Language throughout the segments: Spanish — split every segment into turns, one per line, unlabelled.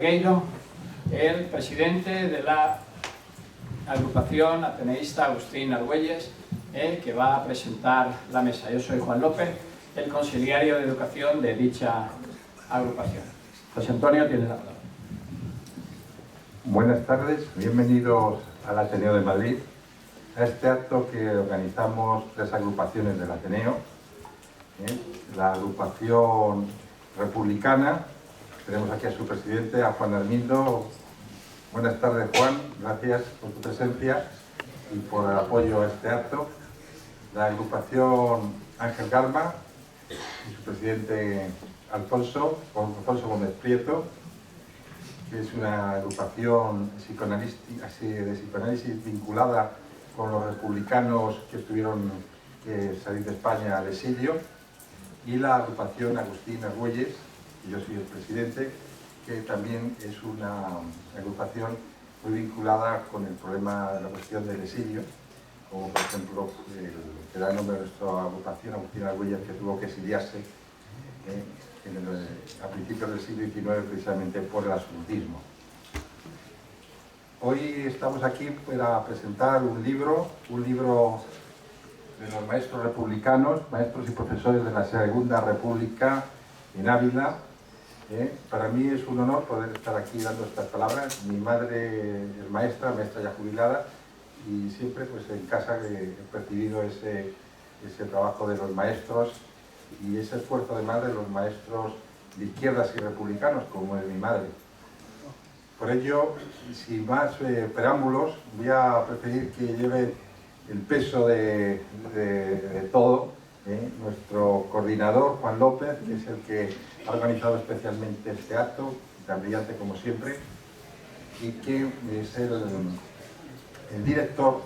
El presidente de la agrupación ateneísta Agustín Argüelles, que va a presentar la mesa. Yo soy Juan López, el consiliario de educación de dicha agrupación. José Antonio, tiene la palabra.
Buenas tardes, bienvenidos al Ateneo de Madrid, a este acto que organizamos tres agrupaciones del Ateneo. La agrupación republicana, tenemos aquí a su presidente, a Juan Armindo. Buenas tardes, Juan, gracias por tu presencia y por el apoyo a este acto. La agrupación Ángel Garma y su presidente Alfonso Gómez Prieto, que es una agrupación de psicoanálisis vinculada con los republicanos que tuvieron que salir de España al exilio, y la agrupación Agustín Argüelles, y yo soy el presidente, que también es una agrupación muy vinculada con el problema de la cuestión del exilio, como por ejemplo que da el nombre de nuestra agrupación, Agustín Argüelles, que tuvo que exiliarse a principios del siglo XIX precisamente por el absolutismo. Hoy estamos aquí para presentar un libro de los maestros republicanos, maestros y profesores de la Segunda República en Ávila. Para mí es un honor poder estar aquí dando estas palabras. Mi madre es maestra ya jubilada, y siempre pues en casa he percibido ese trabajo de los maestros y ese esfuerzo además de los maestros de izquierdas y republicanos, como es mi madre. Por ello, sin más preámbulos, voy a preferir que lleve el peso de todo nuestro coordinador, Juan López, que es el que ha organizado especialmente este acto, tan brillante como siempre, y que es el director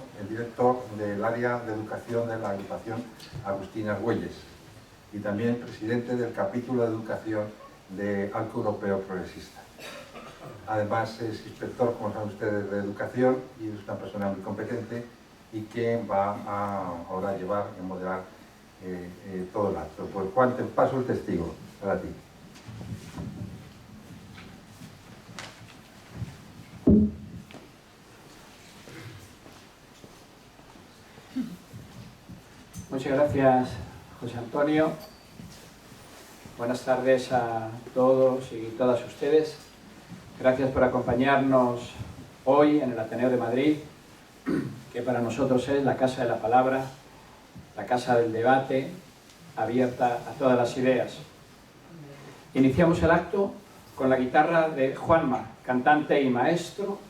del área de educación de la agrupación Agustín Argüelles, y también presidente del capítulo de educación de Arco Europeo Progresista. Además es inspector, como saben ustedes, de educación, y es una persona muy competente y que va a ahora llevar y moderar todo el acto. Pues Juan, te paso el testigo para ti.
Muchas gracias, José Antonio. Buenas tardes a todos y todas ustedes. Gracias por acompañarnos hoy en el Ateneo de Madrid, que para nosotros es la casa de la palabra, la casa del debate, abierta a todas las ideas. Iniciamos el acto con la guitarra de Juanma, cantante y maestro,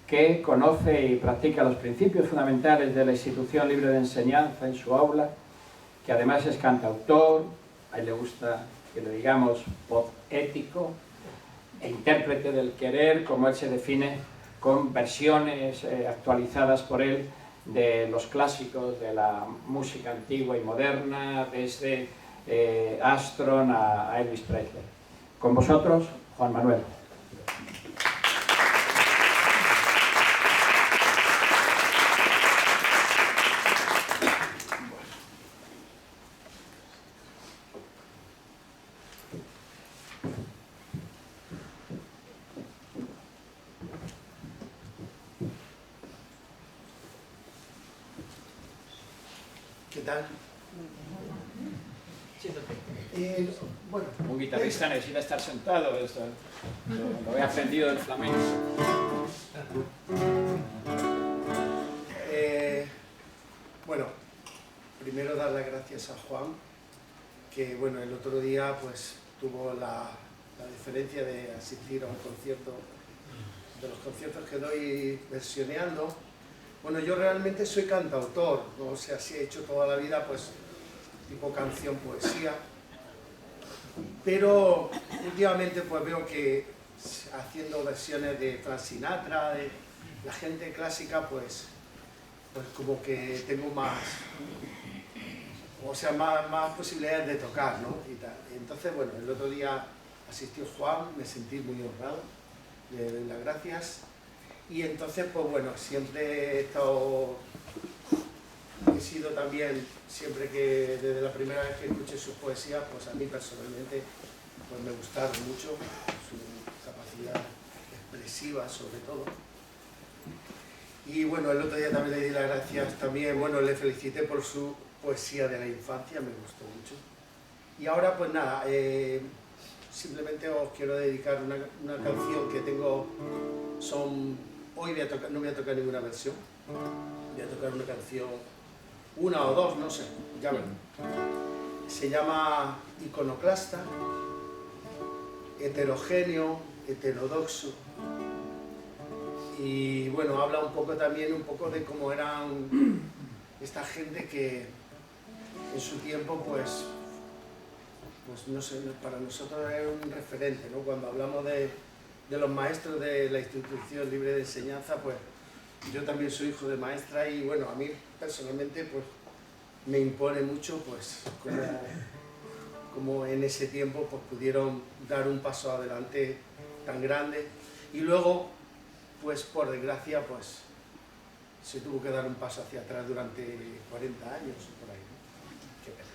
que conoce y practica los principios fundamentales de la institución libre de enseñanza en su aula, que además es cantautor, a él le gusta que le digamos poético, e intérprete del querer, como él se define, con versiones actualizadas por él de los clásicos de la música antigua y moderna, desde Armstrong a Elvis Presley. Con vosotros, Juan Manuel.
¿Qué tal? Bueno,
Un guitarrista necesita estar sentado, esto lo he aprendido del flamenco.
Bueno, primero dar las gracias a Juan, que bueno, el otro día pues tuvo la deferencia de asistir a un concierto, de los conciertos que doy versioneando. Bueno, yo realmente soy cantautor, ¿no? O sea, sí he hecho toda la vida pues tipo canción, poesía, pero últimamente pues veo que haciendo versiones de Frank Sinatra, de la gente clásica, pues como que tengo más posibilidades de tocar, ¿no? Y tal. Entonces, bueno, el otro día asistió Juan, me sentí muy honrado, le doy las gracias. Y entonces, pues bueno, siempre he sido también, siempre que desde la primera vez que escuché sus poesías, pues a mí personalmente pues me gustaron mucho, su capacidad expresiva sobre todo. Y bueno, el otro día también le di las gracias, también, bueno, le felicité por su poesía de la infancia, me gustó mucho. Y ahora pues nada, simplemente os quiero dedicar una canción que tengo, hoy no voy a tocar ninguna versión, voy a tocar una canción, una o dos, no sé, ya verán. Se llama Iconoclasta, heterogéneo, heterodoxo, y bueno, habla un poco también de cómo eran esta gente que en su tiempo pues no sé, para nosotros es un referente, ¿no? Cuando hablamos de los maestros de la institución libre de enseñanza, pues yo también soy hijo de maestra y bueno, a mí personalmente pues me impone mucho pues como en ese tiempo pues pudieron dar un paso adelante tan grande y luego pues por desgracia pues se tuvo que dar un paso hacia atrás durante 40 años o por ahí, ¿no? Qué pena.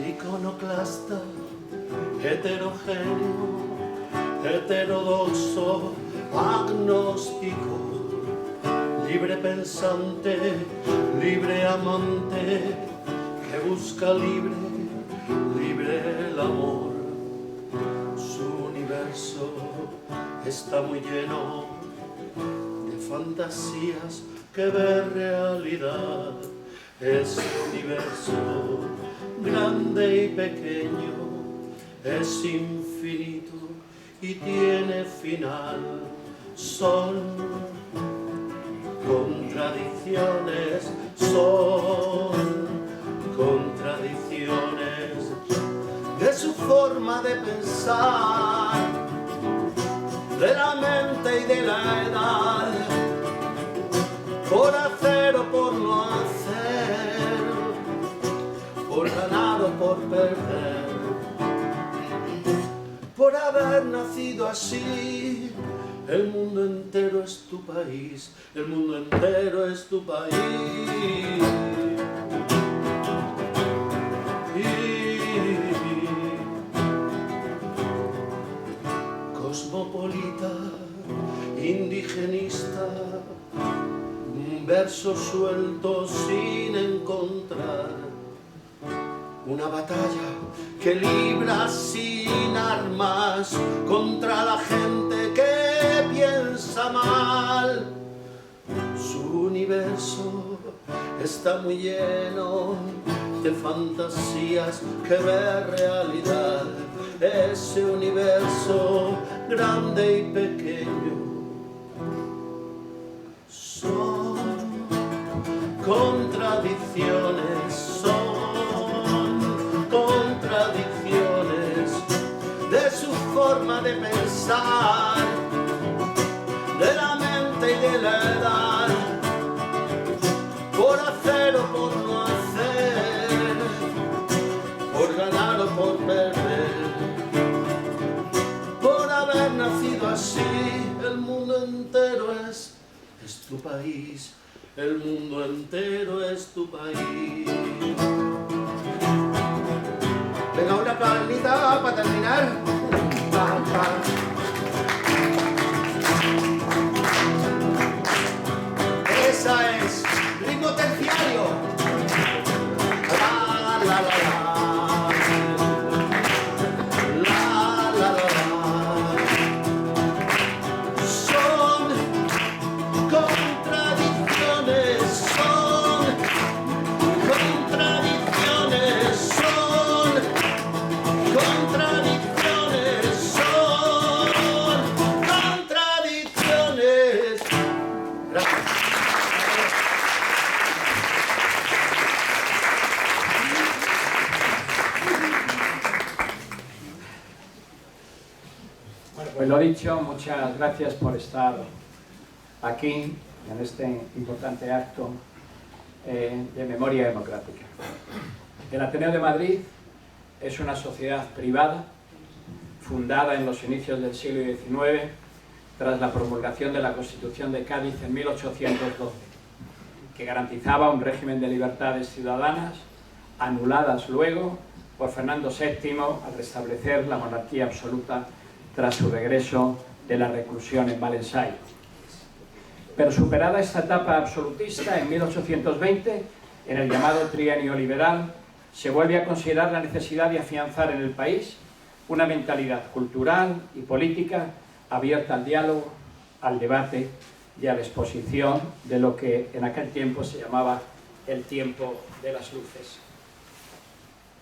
Iconoclasta, heterogéneo, heterodoxo, agnóstico, libre pensante, libre amante, que busca libre el amor. Su universo está muy lleno de fantasías que ve realidad. Ese universo grande y pequeño es infinito y tiene final. Son contradicciones, de su forma de pensar, de la mente y de la edad, por hacer o por no hacer, por ganar o por perder, por haber nacido así. El mundo entero es tu país, el mundo entero es tu país. Cosmopolita, indigenista, un verso suelto sin encontrar, una batalla que libra sin armas contra la gente que piensa mal. Su universo está muy lleno de fantasías que ve realidad. Ese universo grande y pequeño son contradicciones, de su forma de pensar, de la mente y de la edad, por hacer o por no hacer, por ganar o por perder, por haber nacido así. El mundo entero es tu país, el mundo entero es tu país. Venga, una palmita para terminar. Pam, pam. Esa es ritmo terciario. La, la, la, la. La, la, la, la. Son contradicciones,
Pues lo dicho, muchas gracias por estar aquí en este importante acto de memoria democrática. El Ateneo de Madrid es una sociedad privada fundada en los inicios del siglo XIX tras la promulgación de la Constitución de Cádiz en 1812, que garantizaba un régimen de libertades ciudadanas, anuladas luego por Fernando VII al restablecer la monarquía absoluta tras su regreso de la reclusión en Valensay. Pero superada esta etapa absolutista, en 1820, en el llamado trienio liberal, se vuelve a considerar la necesidad de afianzar en el país una mentalidad cultural y política abierta al diálogo, al debate y a la exposición de lo que en aquel tiempo se llamaba el tiempo de las luces.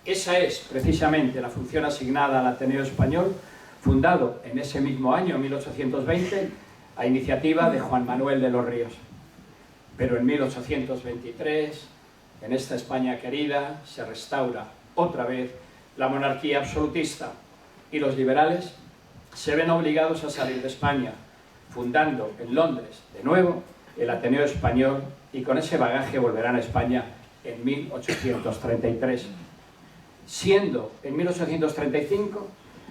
Esa es precisamente la función asignada al Ateneo Español, fundado en ese mismo año, 1820, a iniciativa de Juan Manuel de los Ríos. Pero en 1823, en esta España querida, se restaura otra vez la monarquía absolutista y los liberales se ven obligados a salir de España, fundando en Londres de nuevo el Ateneo Español, y con ese bagaje volverán a España en 1833. Siendo en 1835,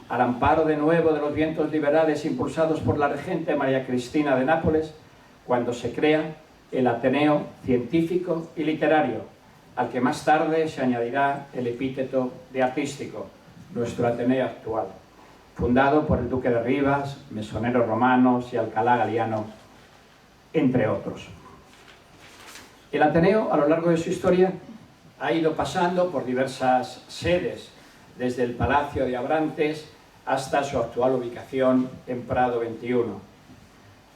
al amparo de nuevo de los vientos liberales impulsados por la regente María Cristina de Nápoles, cuando se crea el Ateneo Científico y Literario, al que más tarde se añadirá el epíteto de artístico, nuestro Ateneo actual, fundado por el duque de Rivas, mesoneros romanos y Alcalá Galiano, entre otros. El Ateneo, a lo largo de su historia, ha ido pasando por diversas sedes, desde el Palacio de Abrantes hasta su actual ubicación en Prado 21.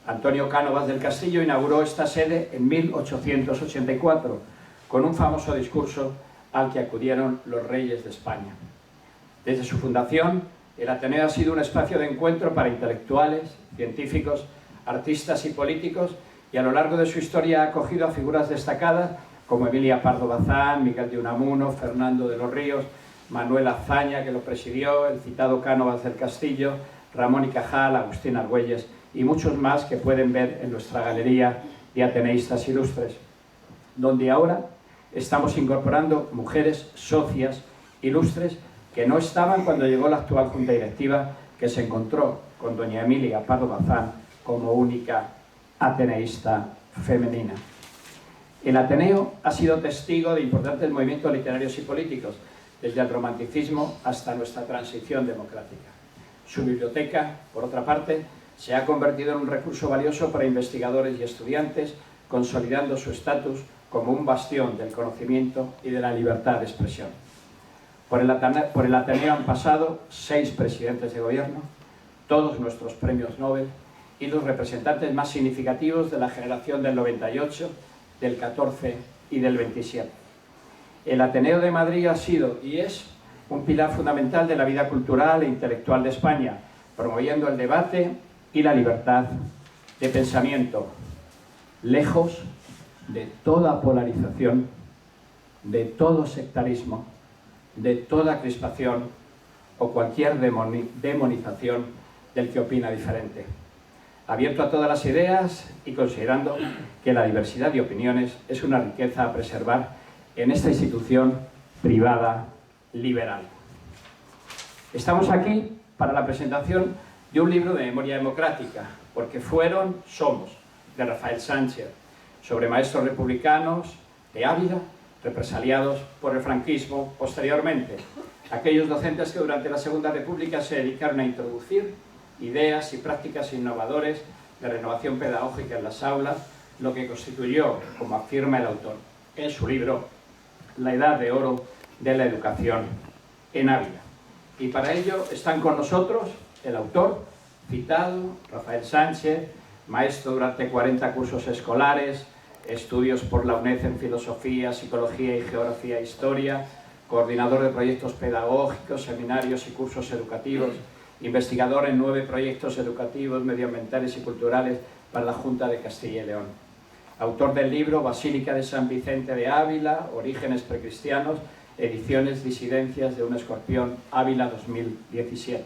Antonio Cánovas del Castillo inauguró esta sede en 1884, con un famoso discurso al que acudieron los reyes de España. Desde su fundación, el Ateneo ha sido un espacio de encuentro para intelectuales, científicos, artistas y políticos, y a lo largo de su historia ha acogido a figuras destacadas como Emilia Pardo Bazán, Miguel de Unamuno, Fernando de los Ríos, Manuel Azaña, que lo presidió, el citado Cánovas del Castillo, Ramón y Cajal, Agustín Argüelles y muchos más que pueden ver en nuestra galería de ateneístas ilustres, donde ahora estamos incorporando mujeres socias ilustres que no estaban cuando llegó la actual Junta Directiva, que se encontró con doña Emilia Pardo Bazán como única ateneísta femenina. El Ateneo ha sido testigo de importantes movimientos literarios y políticos, desde el romanticismo hasta nuestra transición democrática. Su biblioteca, por otra parte, se ha convertido en un recurso valioso para investigadores y estudiantes, consolidando su estatus como un bastión del conocimiento y de la libertad de expresión. Por el Ateneo han pasado 6 presidentes de gobierno, todos nuestros premios Nobel y los representantes más significativos de la generación del 98, del 14 y del 27. El Ateneo de Madrid ha sido y es un pilar fundamental de la vida cultural e intelectual de España, promoviendo el debate y la libertad de pensamiento, lejos de toda polarización, de todo sectarismo, de toda crispación o cualquier demonización del que opina diferente. Abierto a todas las ideas y considerando que la diversidad de opiniones es una riqueza a preservar en esta institución privada liberal. Estamos aquí para la presentación de un libro de memoria democrática, porque somos, de Rafael Sánchez, sobre maestros republicanos de Ávila, represaliados por el franquismo posteriormente, aquellos docentes que durante la Segunda República se dedicaron a introducir ideas y prácticas innovadores de renovación pedagógica en las aulas, lo que constituyó, como afirma el autor en su libro, la edad de oro de la educación en Ávila. Y para ello están con nosotros el autor citado, Rafael Sánchez, maestro durante 40 cursos escolares, estudios por la UNED en Filosofía, Psicología y Geografía e Historia, coordinador de proyectos pedagógicos, seminarios y cursos educativos, investigador en 9 proyectos educativos, medioambientales y culturales para la Junta de Castilla y León. Autor del libro Basílica de San Vicente de Ávila, Orígenes precristianos, ediciones Disidencias de un escorpión, Ávila 2017.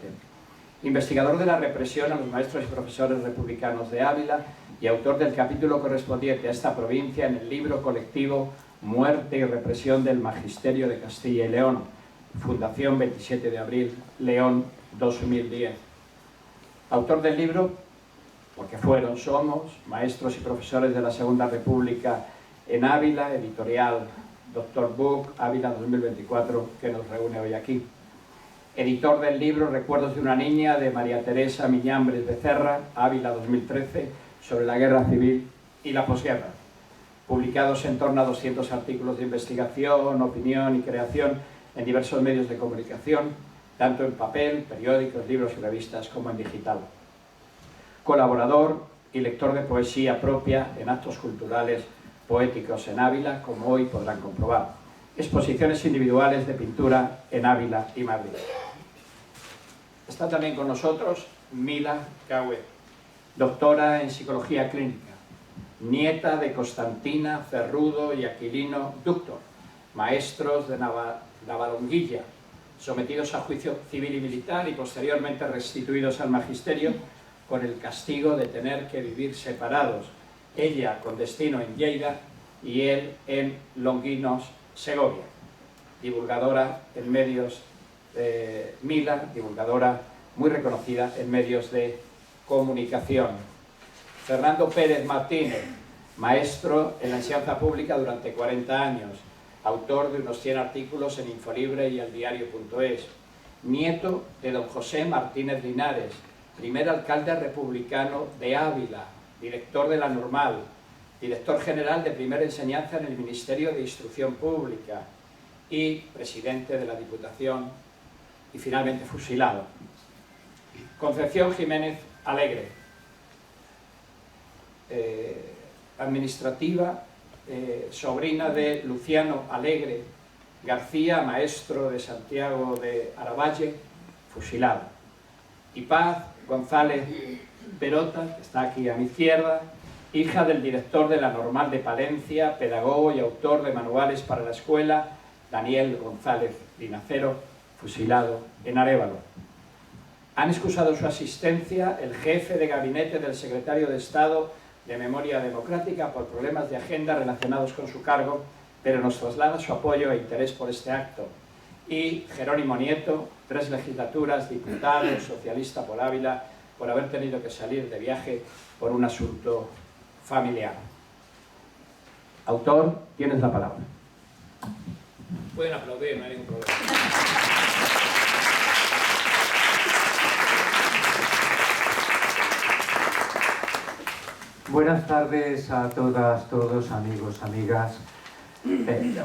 Investigador de la represión a los maestros y profesores republicanos de Ávila y autor del capítulo correspondiente a esta provincia en el libro colectivo Muerte y represión del Magisterio de Castilla y León, Fundación 27 de Abril, León 2010. Autor del libro porque fueron, somos, maestros y profesores de la Segunda República en Ávila, editorial Dr. Book, Ávila 2024, que nos reúne hoy aquí. Editor del libro Recuerdos de una niña, de María Teresa Miñambres Becerra, Ávila 2013, sobre la guerra civil y la posguerra. Publicados en torno a 200 artículos de investigación, opinión y creación en diversos medios de comunicación, tanto en papel, periódicos, libros y revistas, como en digital. Colaborador y lector de poesía propia en actos culturales poéticos en Ávila, como hoy podrán comprobar. Exposiciones individuales de pintura en Ávila y Madrid. Está también con nosotros Mila Caue, doctora en Psicología Clínica, nieta de Constantina Cerrudo y Aquilino Ductor, maestros de Navalonguilla, sometidos a juicio civil y militar y posteriormente restituidos al magisterio con el castigo de tener que vivir separados, ella con destino en Lleida y él en Longuinos, Segovia. Divulgadora en medios, Mila, divulgadora muy reconocida en medios de comunicación. Fernando Pérez Martínez, maestro en la enseñanza pública durante 40 años, autor de unos 100 artículos en Infolibre y eldiario.es, nieto de don José Martínez Linares, primer alcalde republicano de Ávila, director de la Normal, director general de primera enseñanza en el Ministerio de Instrucción Pública y presidente de la Diputación y finalmente fusilado. Concepción Jiménez Alegre, administrativa, sobrina de Luciano Alegre García, maestro de Santiago de Aravalle, fusilado. Y Paz González Perota, que está aquí a mi izquierda, hija del director de la Normal de Palencia, pedagogo y autor de manuales para la escuela, Daniel González Linacero, fusilado en Arévalo. Han excusado su asistencia el jefe de gabinete del secretario de Estado de Memoria Democrática por problemas de agenda relacionados con su cargo, pero nos traslada su apoyo e interés por este acto. Y Jerónimo Nieto, 3 legislaturas, diputado, socialista por Ávila, por haber tenido que salir de viaje por un asunto familiar. Autor, tienes la palabra. Pueden aplaudir, no hay ningún problema.
Buenas tardes a todas, todos, amigos, amigas.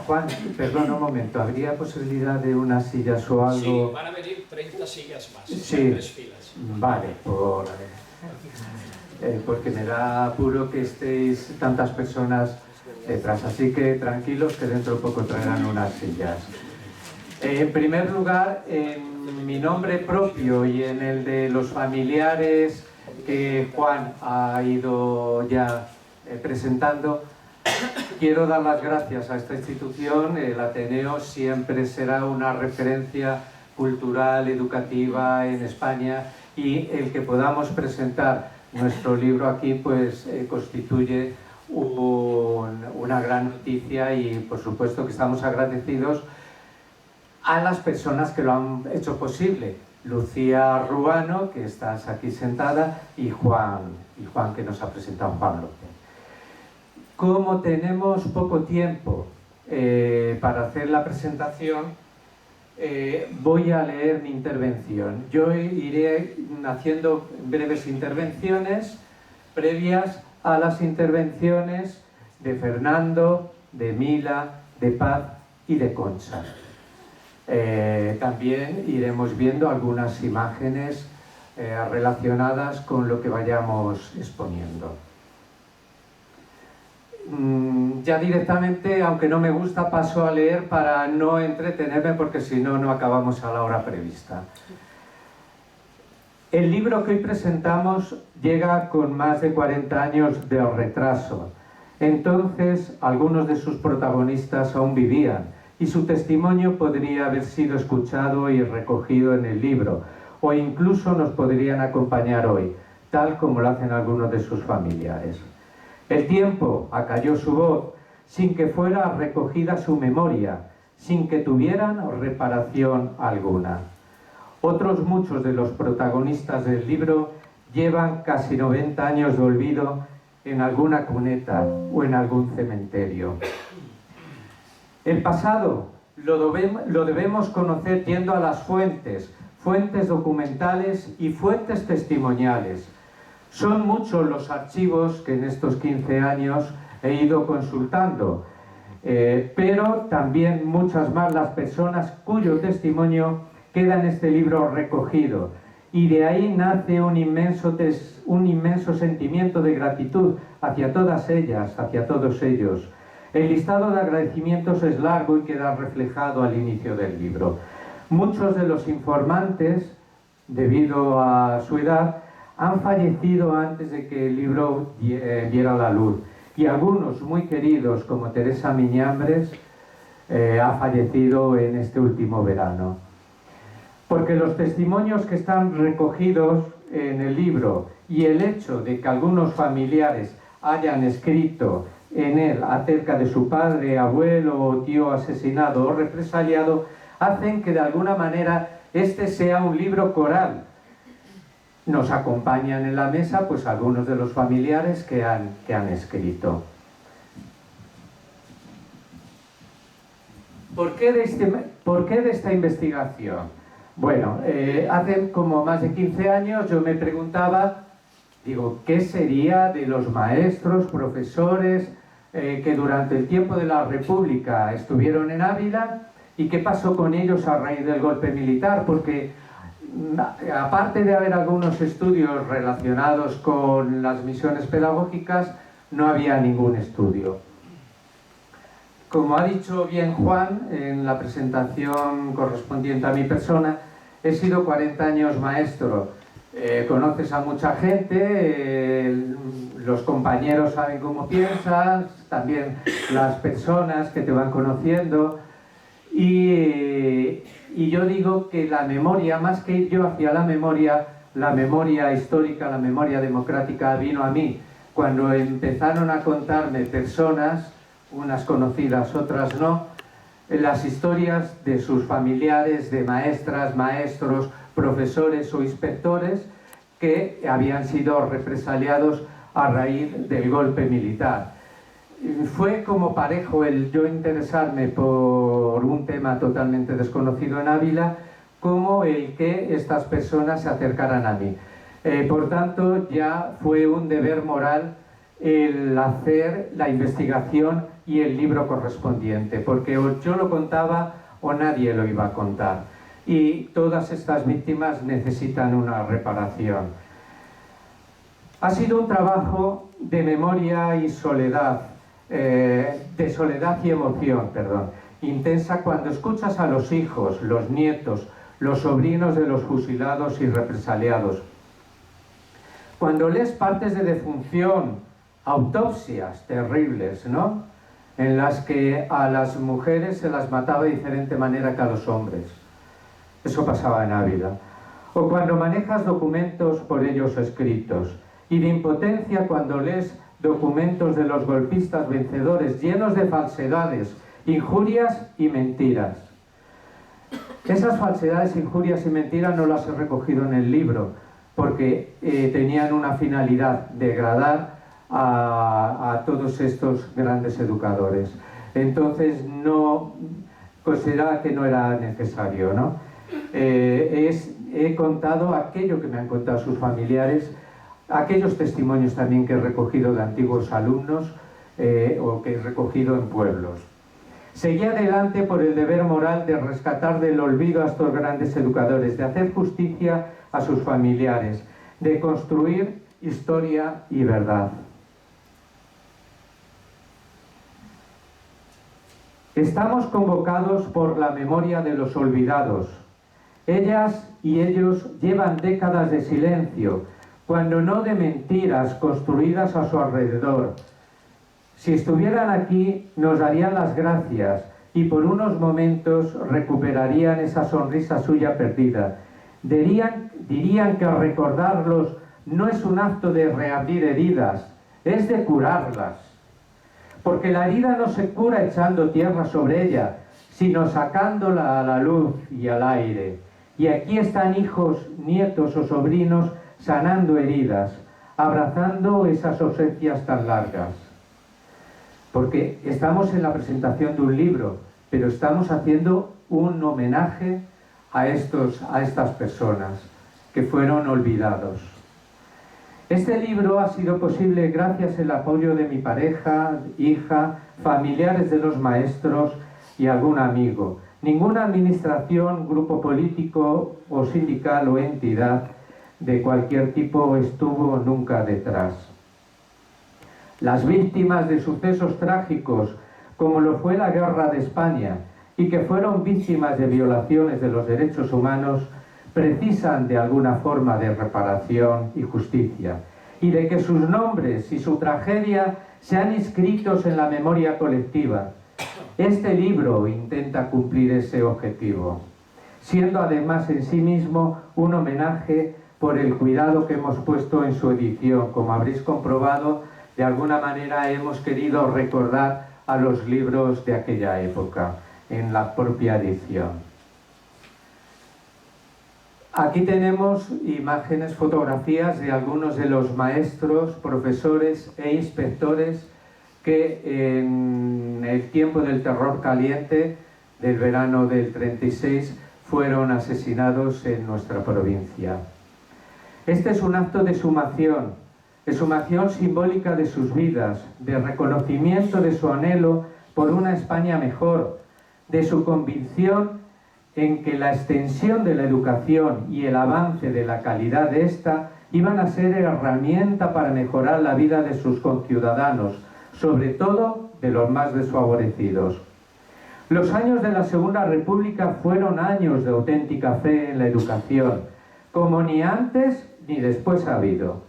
Juan, perdón un momento, ¿habría posibilidad de unas sillas o algo?
Sí, van a venir 30 sillas más,
sí.
3 filas.
Vale, porque me da apuro que estéis tantas personas detrás, así que tranquilos que dentro de poco traerán unas sillas. En primer lugar, en mi nombre propio y en el de los familiares que Juan ha ido ya presentando, quiero dar las gracias a esta institución. El Ateneo siempre será una referencia cultural, educativa en España, y el que podamos presentar nuestro libro aquí pues constituye una gran noticia, y por supuesto que estamos agradecidos a las personas que lo han hecho posible. Lucía Ruano, que estás aquí sentada, y Juan que nos ha presentado, Juan López. Como tenemos poco tiempo para hacer la presentación, voy a leer mi intervención. Yo iré haciendo breves intervenciones previas a las intervenciones de Fernando, de Mila, de Paz y de Concha. También iremos viendo algunas imágenes relacionadas con lo que vayamos exponiendo. Ya directamente, aunque no me gusta, paso a leer para no entretenerme, porque si no, no acabamos a la hora prevista. El libro que hoy presentamos llega con más de 40 años de retraso. Entonces, algunos de sus protagonistas aún vivían, y su testimonio podría haber sido escuchado y recogido en el libro, o incluso nos podrían acompañar hoy, tal como lo hacen algunos de sus familiares. El tiempo acalló su voz, sin que fuera recogida su memoria, sin que tuvieran reparación alguna. Otros muchos de los protagonistas del libro llevan casi 90 años de olvido en alguna cuneta o en algún cementerio. El pasado lo debemos conocer yendo a las fuentes documentales y fuentes testimoniales. Son muchos los archivos que en estos 15 años he ido consultando, pero también muchas más las personas cuyo testimonio queda en este libro recogido. Y de ahí nace un inmenso sentimiento de gratitud hacia todas ellas, hacia todos ellos. El listado de agradecimientos es largo y queda reflejado al inicio del libro. Muchos de los informantes, debido a su edad, han fallecido antes de que el libro viera la luz. Y algunos muy queridos, como Teresa Miñambres, ha fallecido en este último verano. Porque los testimonios que están recogidos en el libro y el hecho de que algunos familiares hayan escrito en él acerca de su padre, abuelo o tío asesinado o represaliado, hacen que de alguna manera este sea un libro coral. Nos acompañan en la mesa pues algunos de los familiares que han escrito. ¿Por qué de esta investigación? Bueno, hace como más de 15 años yo me preguntaba, digo, ¿qué sería de los maestros, profesores que durante el tiempo de la República estuvieron en Ávila y qué pasó con ellos a raíz del golpe militar? Porque aparte de haber algunos estudios relacionados con las misiones pedagógicas, no había ningún estudio. Como ha dicho bien Juan en la presentación correspondiente a mi persona, he sido 40 años maestro. Conoces a mucha gente, los compañeros saben cómo piensas, también las personas que te van conociendo. Y yo digo que la memoria, más que ir yo hacia la memoria histórica, la memoria democrática vino a mí cuando empezaron a contarme personas, unas conocidas, otras no, las historias de sus familiares, de maestras, maestros, profesores o inspectores que habían sido represaliados a raíz del golpe militar. Fue como parejo el yo interesarme por un tema totalmente desconocido en Ávila, como el que estas personas se acercaran a mí. Por tanto, ya fue un deber moral el hacer la investigación y el libro correspondiente, porque o yo lo contaba o nadie lo iba a contar. Y todas estas víctimas necesitan una reparación. Ha sido un trabajo de memoria y soledad, de soledad y emoción, intensa cuando escuchas a los hijos, los nietos, los sobrinos de los fusilados y represaliados. Cuando lees partes de defunción, autopsias terribles, ¿no?, en las que a las mujeres se las mataba de diferente manera que a los hombres. Eso pasaba en Ávila. O cuando manejas documentos por ellos escritos, y de impotencia cuando lees documentos de los golpistas vencedores llenos de falsedades, injurias y mentiras. Esas falsedades, injurias y mentiras no las he recogido en el libro, porque tenían una finalidad: degradar a todos estos grandes educadores. Entonces no consideraba que no era necesario, ¿no? He contado aquello que me han contado sus familiares, aquellos testimonios también que he recogido de antiguos alumnos o que he recogido en pueblos. Seguí adelante por el deber moral de rescatar del olvido a estos grandes educadores, de hacer justicia a sus familiares, de construir historia y verdad. Estamos convocados por la memoria de los olvidados. Ellas y ellos llevan décadas de silencio, cuando no de mentiras construidas a su alrededor. Si estuvieran aquí, nos darían las gracias y por unos momentos recuperarían esa sonrisa suya perdida. Dirían que recordarlos no es un acto de reabrir heridas, es de curarlas. Porque la herida no se cura echando tierra sobre ella, sino sacándola a la luz y al aire. Y aquí están hijos, nietos o sobrinos sanando heridas, abrazando esas ausencias tan largas. Porque estamos en la presentación de un libro, pero estamos haciendo un homenaje a estas personas que fueron olvidados. Este libro ha sido posible gracias al apoyo de mi pareja, hija, familiares de los maestros y algún amigo. Ninguna administración, grupo político o sindical o entidad de cualquier tipo estuvo nunca detrás. Las víctimas de sucesos trágicos, como lo fue la Guerra de España, y que fueron víctimas de violaciones de los derechos humanos, precisan de alguna forma de reparación y justicia, y de que sus nombres y su tragedia sean inscritos en la memoria colectiva. Este libro intenta cumplir ese objetivo, siendo además en sí mismo un homenaje por el cuidado que hemos puesto en su edición. Como habréis comprobado, de alguna manera hemos querido recordar a los libros de aquella época en la propia edición. Aquí tenemos imágenes, fotografías de algunos de los maestros, profesores e inspectores que en el tiempo del terror caliente del verano del 36 fueron asesinados en nuestra provincia. Este es un acto de sumación simbólica de sus vidas, de reconocimiento de su anhelo por una España mejor, de su convicción en que la extensión de la educación y el avance de la calidad de esta iban a ser herramienta para mejorar la vida de sus conciudadanos, sobre todo de los más desfavorecidos. Los años de la Segunda República fueron años de auténtica fe en la educación, como ni antes ni después ha habido.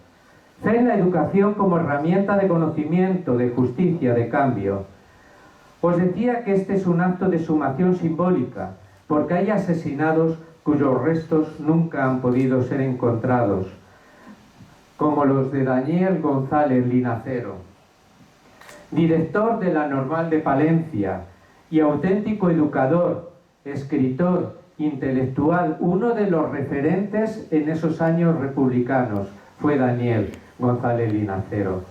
Fe en la educación como herramienta de conocimiento, de justicia, de cambio. Os decía que este es un acto de sumación simbólica, porque hay asesinados cuyos restos nunca han podido ser encontrados, como los de Daniel González Linacero, director de la Normal de Palencia y auténtico educador, escritor, intelectual. Uno de los referentes en esos años republicanos fue Daniel González Linacero.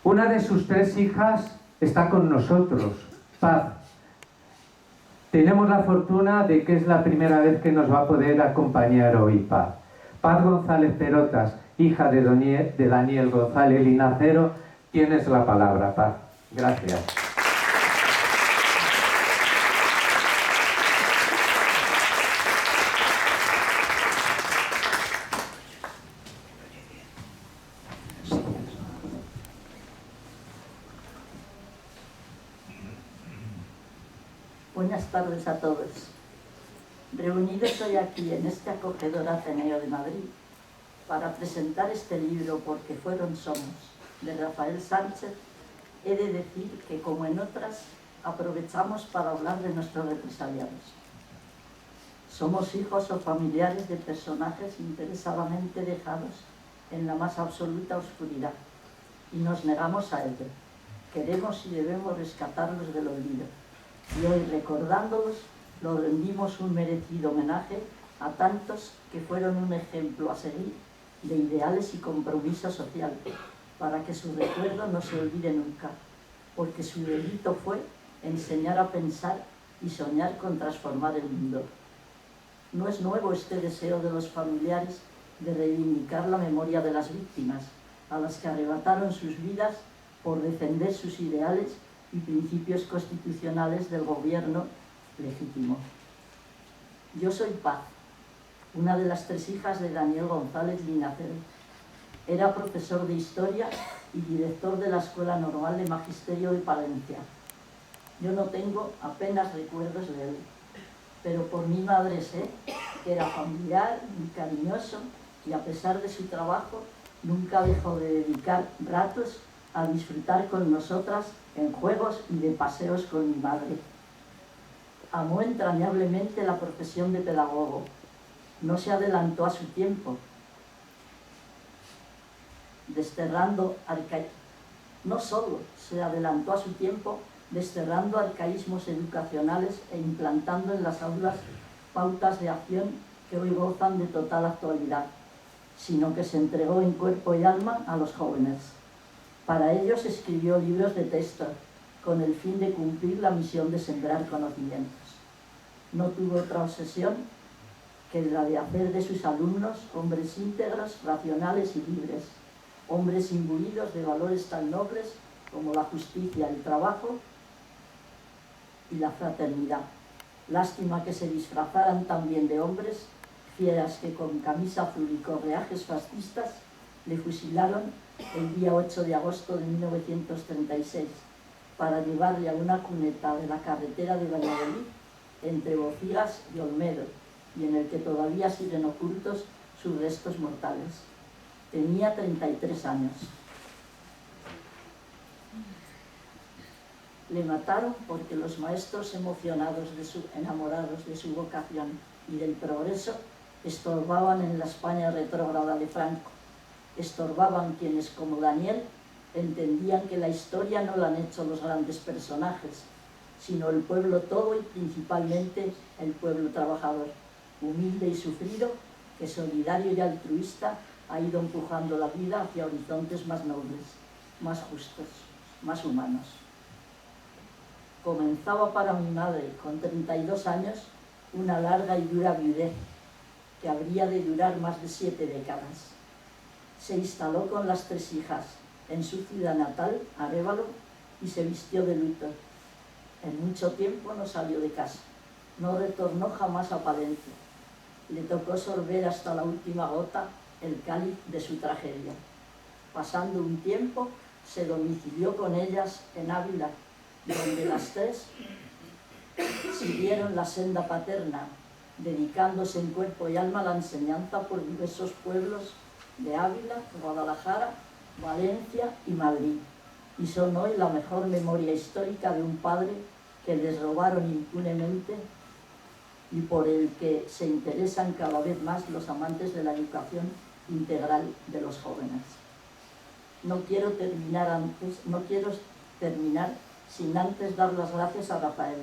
Una de sus 3 hijas está con nosotros, Paz. Tenemos la fortuna de que es la primera vez que nos va a poder acompañar hoy Paz. Paz González Perotas, hija de Daniel González Linacero. Tienes la palabra, Paz. Gracias.
Buenas tardes a todos. Reunidos hoy aquí en este acogedor Ateneo de Madrid para presentar este libro Porque fueron somos, de Rafael Sánchez, he de decir que, como en otras, aprovechamos para hablar de nuestros represaliados. Somos hijos o familiares de personajes interesadamente dejados en la más absoluta oscuridad y nos negamos a ello. Queremos y debemos rescatarlos del olvido. Y hoy, recordándolos, lo rendimos un merecido homenaje a tantos que fueron un ejemplo a seguir de ideales y compromiso social, para que su recuerdo no se olvide nunca, porque su delito fue enseñar a pensar y soñar con transformar el mundo. No es nuevo este deseo de los familiares de reivindicar la memoria de las víctimas, a las que arrebataron sus vidas por defender sus ideales y principios constitucionales del gobierno legítimo. Yo soy Paz, una de las 3 hijas de Daniel González Linacero. Era profesor de Historia y director de la Escuela Normal de Magisterio de Palencia. Yo no tengo apenas recuerdos de él, pero por mi madre sé que era familiar, muy cariñoso, y a pesar de su trabajo nunca dejó de dedicar ratos a disfrutar con nosotras en juegos y de paseos con mi madre. Amó entrañablemente la profesión de pedagogo. No se adelantó a su tiempo, no solo se adelantó a su tiempo desterrando arcaísmos educacionales e implantando en las aulas pautas de acción que hoy gozan de total actualidad. sino que se entregó en cuerpo y alma a los jóvenes. Para ellos escribió libros de texto, con el fin de cumplir la misión de sembrar conocimientos. No tuvo otra obsesión que la de hacer de sus alumnos hombres íntegros, racionales y libres, hombres imbuidos de valores tan nobles como la justicia, el trabajo y la fraternidad. Lástima que se disfrazaran también de hombres fieras que con camisa azul y correajes fascistas le fusilaron el día 8 de agosto de 1936 para llevarle a una cuneta de la carretera de Valladolid entre Bofigas y Olmedo, y en el que todavía siguen ocultos sus restos mortales. Tenía 33 años. Le mataron porque los maestros enamorados de su vocación y del progreso estorbaban en la España retrógrada de Franco. Estorbaban quienes, como Daniel, entendían que la historia no la han hecho los grandes personajes, sino el pueblo todo y principalmente el pueblo trabajador, humilde y sufrido, que solidario y altruista ha ido empujando la vida hacia horizontes más nobles, más justos, más humanos. Comenzaba para mi madre, con 32 años, una larga y dura viudez, que habría de durar más de 7 décadas. Se instaló con las 3 hijas en su ciudad natal, Arévalo, y se vistió de luto. En mucho tiempo no salió de casa, no retornó jamás a Palencia. Le tocó sorber hasta la última gota el cáliz de su tragedia. Pasando un tiempo, se domicilió con ellas en Ávila, donde las 3 siguieron la senda paterna, dedicándose en cuerpo y alma a la enseñanza por diversos pueblos de Ávila, Guadalajara, Valencia y Madrid, y son hoy la mejor memoria histórica de un padre que les robaron impunemente y por el que se interesan cada vez más los amantes de la educación integral de los jóvenes. No quiero terminar sin antes dar las gracias a Rafael,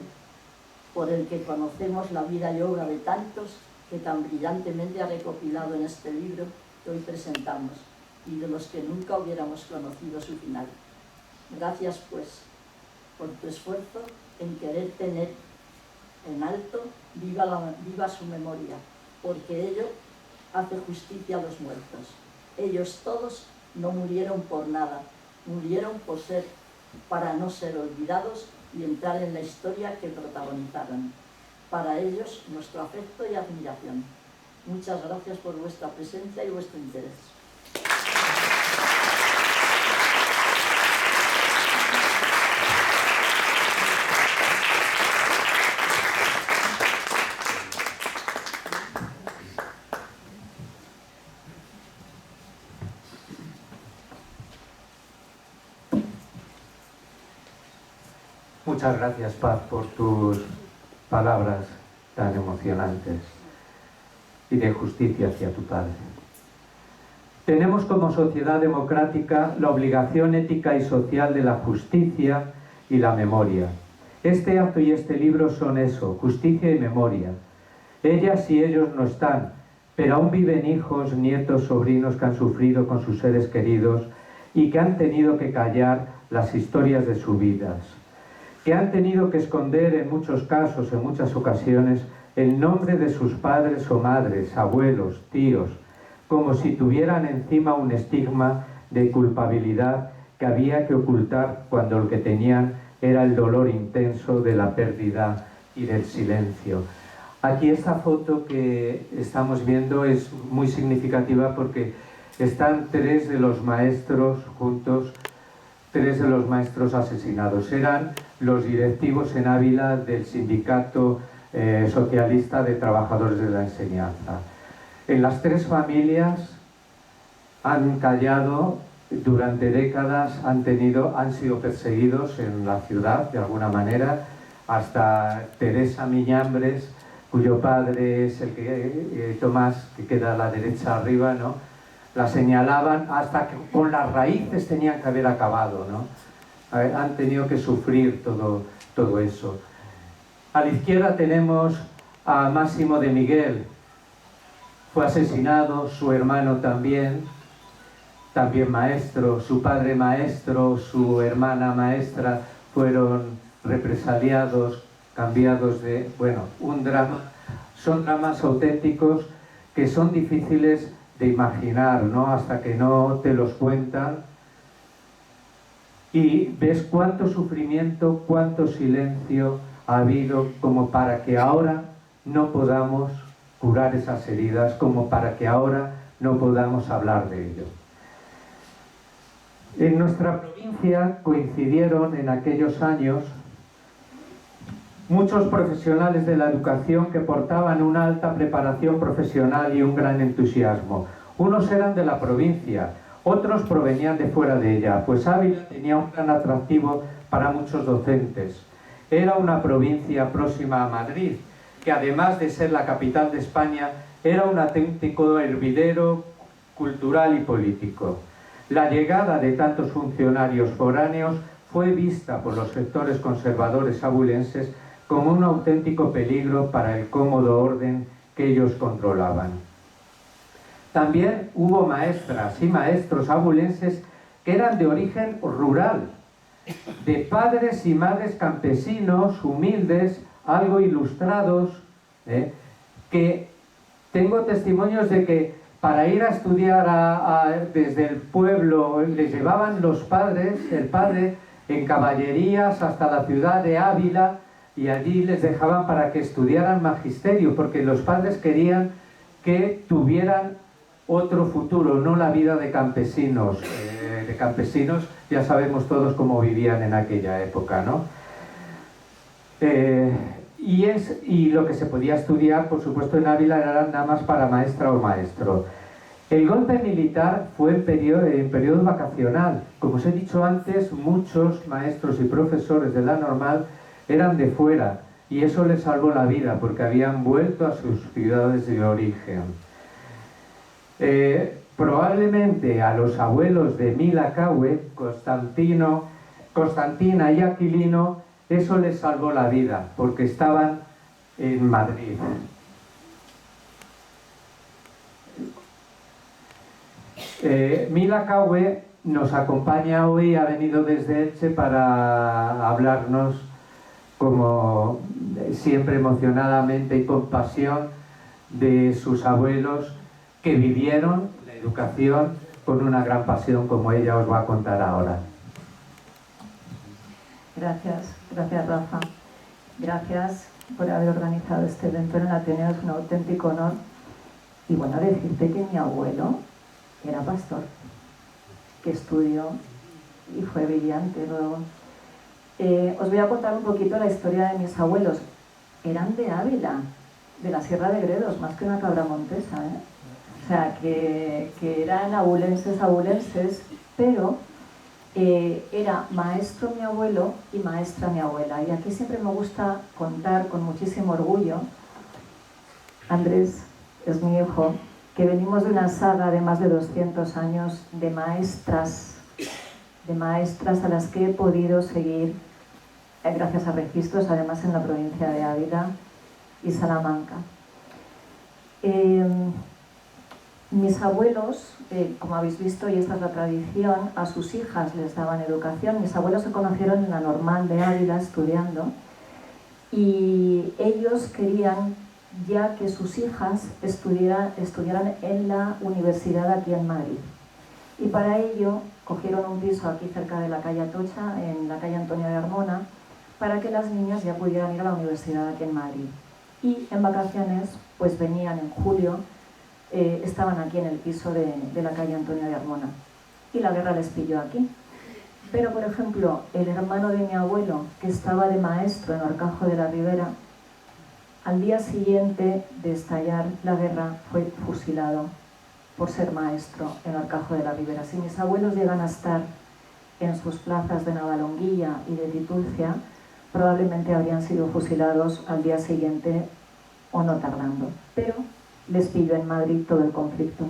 por el que conocemos la vida y obra de tantos que tan brillantemente ha recopilado en este libro que hoy presentamos, y de los que nunca hubiéramos conocido su final. Gracias, pues, por tu esfuerzo en querer tener en alto viva su memoria, porque ello hace justicia a los muertos. Ellos todos no murieron por nada, murieron para no ser olvidados y entrar en la historia que protagonizaron. Para ellos, nuestro afecto y admiración. Muchas gracias por vuestra presencia y vuestro interés.
Muchas gracias, Paz, por tus palabras tan emocionantes y de justicia hacia tu padre. Tenemos como sociedad democrática la obligación ética y social de la justicia y la memoria. Este acto y este libro son eso, justicia y memoria. Ellas y ellos no están, pero aún viven hijos, nietos, sobrinos que han sufrido con sus seres queridos y que han tenido que callar las historias de sus vidas, que han tenido que esconder en muchos casos, en muchas ocasiones, el nombre de sus padres o madres, abuelos, tíos, como si tuvieran encima un estigma de culpabilidad que había que ocultar cuando lo que tenían era el dolor intenso de la pérdida y del silencio. Aquí esta foto que estamos viendo es muy significativa porque están 3 de los maestros juntos, 3 de los maestros asesinados. Eran los directivos en Ávila del sindicato socialista de trabajadores de la enseñanza. En las 3 familias han callado durante décadas, han sido perseguidos en la ciudad de alguna manera, hasta Teresa Miñambres, cuyo padre es el que Tomás, que queda a la derecha arriba, ¿no? La señalaban hasta que con las raíces tenían que haber acabado, ¿no? Han tenido que sufrir todo eso. A la izquierda tenemos a Máximo de Miguel, fue asesinado, su hermano también maestro, su padre maestro, su hermana maestra fueron represaliados, cambiados de... bueno, un drama. Son dramas auténticos que son difíciles de imaginar, ¿no? Hasta que no te los cuentan. Y ves cuánto sufrimiento, cuánto silencio ha habido como para que ahora no podamos curar esas heridas, como para que ahora no podamos hablar de ello. En nuestra provincia coincidieron en aquellos años muchos profesionales de la educación que portaban una alta preparación profesional y un gran entusiasmo. Unos eran de la provincia, otros provenían de fuera de ella, pues Ávila tenía un gran atractivo para muchos docentes. Era una provincia próxima a Madrid, que además de ser la capital de España, era un auténtico hervidero cultural y político. La llegada de tantos funcionarios foráneos fue vista por los sectores conservadores abulenses como un auténtico peligro para el cómodo orden que ellos controlaban. También hubo maestras y maestros abulenses que eran de origen rural, de padres y madres campesinos, humildes, algo ilustrados, que tengo testimonios de que para ir a estudiar desde el pueblo les llevaban los padres, el padre, en caballerías hasta la ciudad de Ávila, y allí les dejaban para que estudiaran magisterio, porque los padres querían que tuvieran otro futuro, no la vida de campesinos. De campesinos ya sabemos todos cómo vivían en aquella época, ¿no? Y lo que se podía estudiar, por supuesto, en Ávila eran nada más para maestra o maestro. El golpe militar fue en periodo vacacional. Como os he dicho antes, muchos maestros y profesores de la normal eran de fuera, y eso les salvó la vida porque habían vuelto a sus ciudades de origen. Probablemente a los abuelos de Mila Caue, Constantina y Aquilino, eso les salvó la vida porque estaban en Madrid. Mila Caue nos acompaña hoy, ha venido desde Elche para hablarnos, como siempre emocionadamente y con pasión, de sus abuelos que vivieron la educación con una gran pasión, como ella os va a contar ahora.
Gracias Rafa. Gracias por haber organizado este evento en el Ateneo, es un auténtico honor. Y bueno, decirte que mi abuelo era pastor, que estudió y fue brillante luego. Os voy a contar un poquito la historia de mis abuelos. Eran de Ávila, de la Sierra de Gredos, más que una cabra montesa, ¿eh? O sea, que eran abulenses, pero era maestro mi abuelo y maestra mi abuela. Y aquí siempre me gusta contar con muchísimo orgullo, Andrés es mi hijo, que venimos de una saga de más de 200 años de maestras a las que he podido seguir gracias a registros, además en la provincia de Ávila y Salamanca. Mis abuelos, como habéis visto, y esta es la tradición, a sus hijas les daban educación. Mis abuelos se conocieron en la Normal de Ávila estudiando, y ellos querían ya que sus hijas estudiaran en la universidad aquí en Madrid. Y para ello cogieron un piso aquí cerca de la calle Atocha, en la calle Antonio de Armona, para que las niñas ya pudieran ir a la universidad aquí en Madrid. Y en vacaciones, pues venían en julio, estaban aquí en el piso de la calle Antonio de Armona. Y la guerra les pilló aquí. Pero, por ejemplo, el hermano de mi abuelo, que estaba de maestro en Horcajo de la Ribera, al día siguiente de estallar la guerra fue fusilado por ser maestro en Horcajo de la Ribera. Si mis abuelos llegan a estar en sus plazas de Navalonguilla y de Titulcia, probablemente habrían sido fusilados al día siguiente o no tardando. Pero les pilló en Madrid todo el conflicto.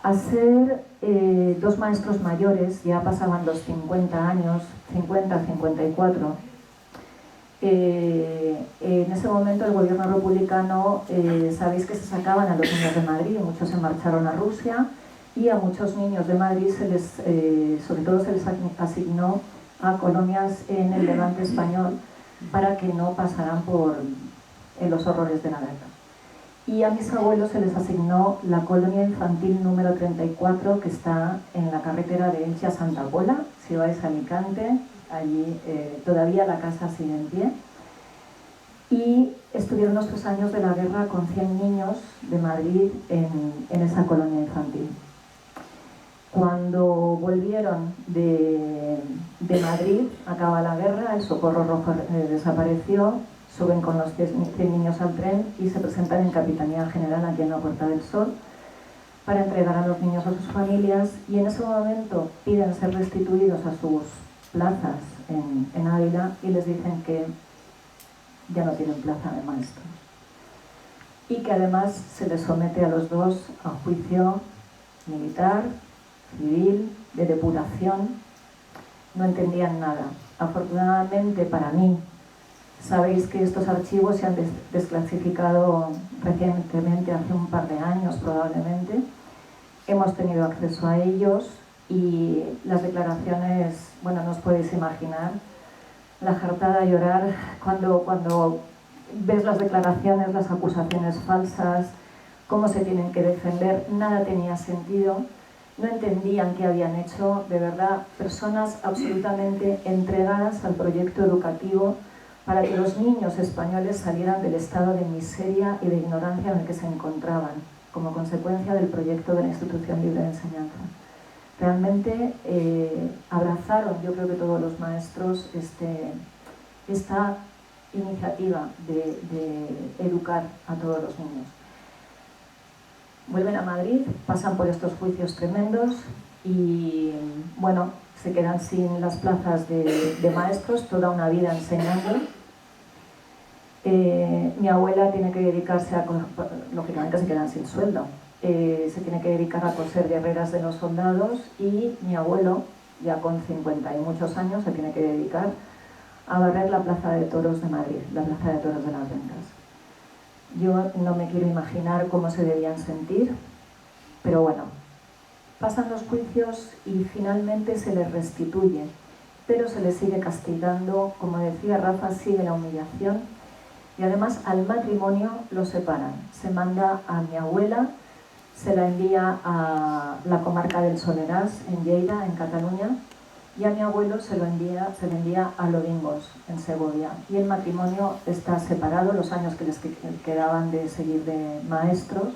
Al ser dos maestros mayores, ya pasaban los 50 años, 50, 54, En ese momento el gobierno republicano, sabéis que se sacaban a los niños de Madrid, muchos se marcharon a Rusia, y a muchos niños de Madrid sobre todo se les asignó a colonias en el Levante español para que no pasaran por los horrores de la guerra. Y a mis abuelos se les asignó la colonia infantil número 34, que está en la carretera de Elche a Santa Pola. Si vais a Alicante, allí todavía la casa sigue en pie. Y estuvieron los 3 años de la guerra con 100 niños de Madrid en esa colonia infantil. Cuando volvieron de Madrid, acaba la guerra, el Socorro Rojo desapareció, suben con los 100 niños al tren y se presentan en Capitanía General aquí en la Puerta del Sol para entregar a los niños a sus familias, y en ese momento piden ser restituidos a sus plazas en Ávila y les dicen que ya no tienen plaza de maestros y que además se les somete a los dos a juicio militar, civil, de depuración. No entendían nada. Afortunadamente para mí, sabéis que estos archivos se han desclasificado recientemente, hace un par de años probablemente. Hemos tenido acceso a ellos y las declaraciones, bueno, no os podéis imaginar la jartada a llorar cuando ves las declaraciones, las acusaciones falsas, cómo se tienen que defender. Nada tenía sentido. No entendían qué habían hecho, de verdad, personas absolutamente entregadas al proyecto educativo para que los niños españoles salieran del estado de miseria y de ignorancia en el que se encontraban, como consecuencia del proyecto de la Institución Libre de Enseñanza. Realmente abrazaron, yo creo que todos los maestros, esta iniciativa de educar a todos los niños. Vuelven a Madrid, pasan por estos juicios tremendos y, bueno, se quedan sin las plazas de maestros, toda una vida enseñando. Mi abuela tiene que dedicarse a... Lógicamente se quedan sin sueldo. Se tiene que dedicar a coser guerreras de los soldados, y mi abuelo, ya con 50 y muchos años, se tiene que dedicar a barrer la Plaza de Toros de Madrid, la Plaza de Toros de las Ventas. Yo no me quiero imaginar cómo se debían sentir, pero bueno, pasan los juicios y finalmente se les restituye, pero se les sigue castigando, como decía Rafa, sigue la humillación, y además al matrimonio lo separan. Se manda a mi abuela, se la envía a la comarca del Soleràs, en Lleida, en Cataluña, y a mi abuelo se le envía a Lodingos, en Segovia. Y el matrimonio está separado los años que les quedaban de seguir de maestros,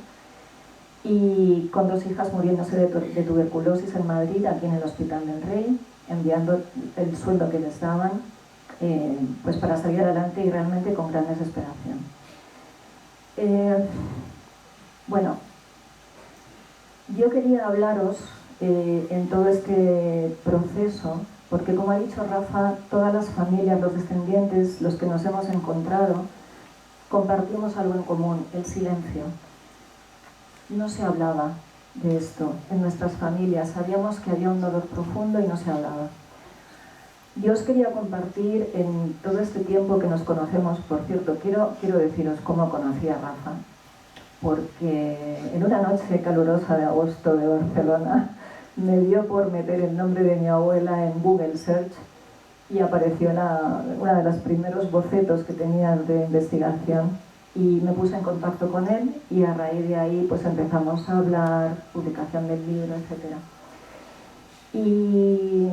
y con 2 hijas muriéndose de tuberculosis en Madrid, aquí en el Hospital del Rey, enviando el sueldo que les daban pues para salir adelante, y realmente con gran desesperación. Bueno, yo quería hablaros en todo este proceso, porque como ha dicho Rafa, todas las familias, los descendientes, los que nos hemos encontrado, compartimos algo en común: el silencio. No se hablaba de esto en nuestras familias, sabíamos que había un dolor profundo y no se hablaba. Yo os quería compartir en todo este tiempo que nos conocemos. Por cierto, quiero deciros cómo conocí a Rafa, porque en una noche calurosa de agosto de Barcelona me dio por meter el nombre de mi abuela en Google Search y apareció una de los primeros bocetos que tenía de investigación, y me puse en contacto con él, y a raíz de ahí pues empezamos a hablar, publicación del libro, etc. Y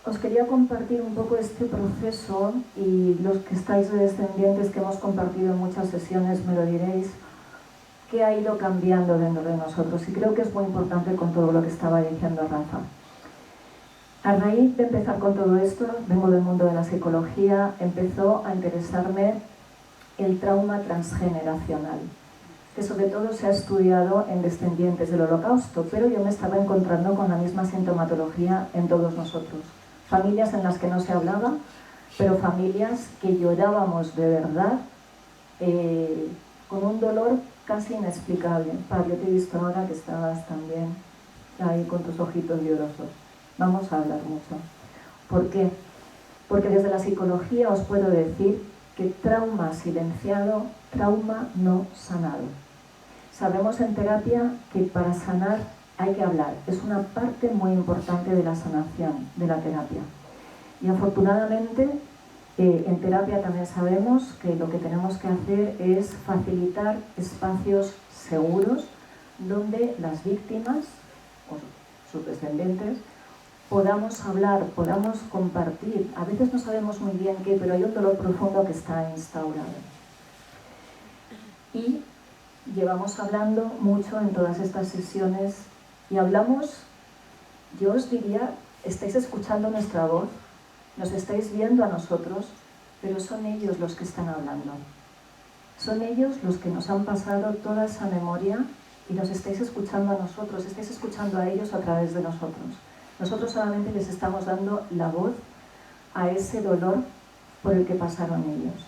os quería compartir un poco este proceso, y los que estáis de descendientes, que hemos compartido en muchas sesiones, me lo diréis, que ha ido cambiando dentro de nosotros, y creo que es muy importante con todo lo que estaba diciendo Rafa. A raíz de empezar con todo esto, vengo del mundo de la psicología, empezó a interesarme el trauma transgeneracional, que sobre todo se ha estudiado en descendientes del Holocausto, pero yo me estaba encontrando con la misma sintomatología en todos nosotros. Familias en las que no se hablaba, pero familias que llorábamos de verdad, con un dolor casi inexplicable. Pablo, te he visto ahora que estabas también ahí con tus ojitos llorosos. Vamos a hablar mucho. ¿Por qué? porque desde la psicología os puedo decir que trauma silenciado, trauma no sanado. Sabemos en terapia que para sanar hay que hablar, es una parte muy importante de la sanación, de la terapia. Y afortunadamente en terapia también sabemos que lo que tenemos que hacer es facilitar espacios seguros donde las víctimas o sus descendientes podamos hablar, podamos compartir. A veces no sabemos muy bien qué, pero hay un dolor profundo que está instaurado. Y llevamos hablando mucho en todas estas sesiones y hablamos, yo os diría, estáis escuchando nuestra voz, nos estáis viendo a nosotros, pero son ellos los que están hablando. Son ellos los que nos han pasado toda esa memoria y nos estáis escuchando a nosotros, estáis escuchando a ellos a través de nosotros. Nosotros solamente les estamos dando la voz a ese dolor por el que pasaron ellos.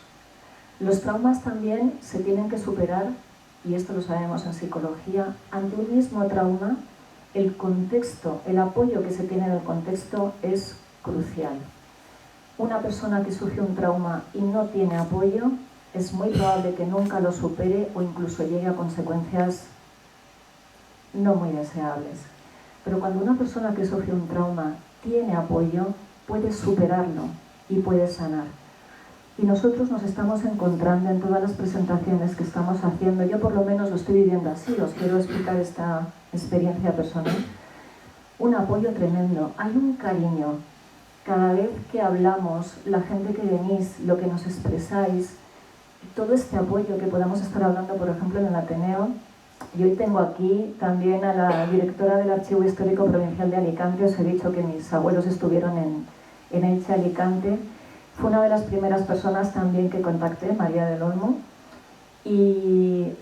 Los traumas también se tienen que superar, y esto lo sabemos en psicología. Ante un mismo trauma, el contexto, el apoyo que se tiene en el contexto es crucial. Una persona que sufre un trauma y no tiene apoyo, es muy probable que nunca lo supere o incluso llegue a consecuencias no muy deseables. Pero cuando una persona que sufre un trauma tiene apoyo, puede superarlo y puede sanar. Y nosotros nos estamos encontrando en todas las presentaciones que estamos haciendo, yo por lo menos lo estoy viviendo así, os quiero explicar esta experiencia personal, un apoyo tremendo, hay un cariño. Cada vez que hablamos, la gente que venís, lo que nos expresáis, todo este apoyo que podamos estar hablando, por ejemplo, en el Ateneo. Y hoy tengo aquí también a la directora del Archivo Histórico Provincial de Alicante. Os he dicho que mis abuelos estuvieron en Elche, Alicante. Fue una de las primeras personas también que contacté, María del Olmo. Y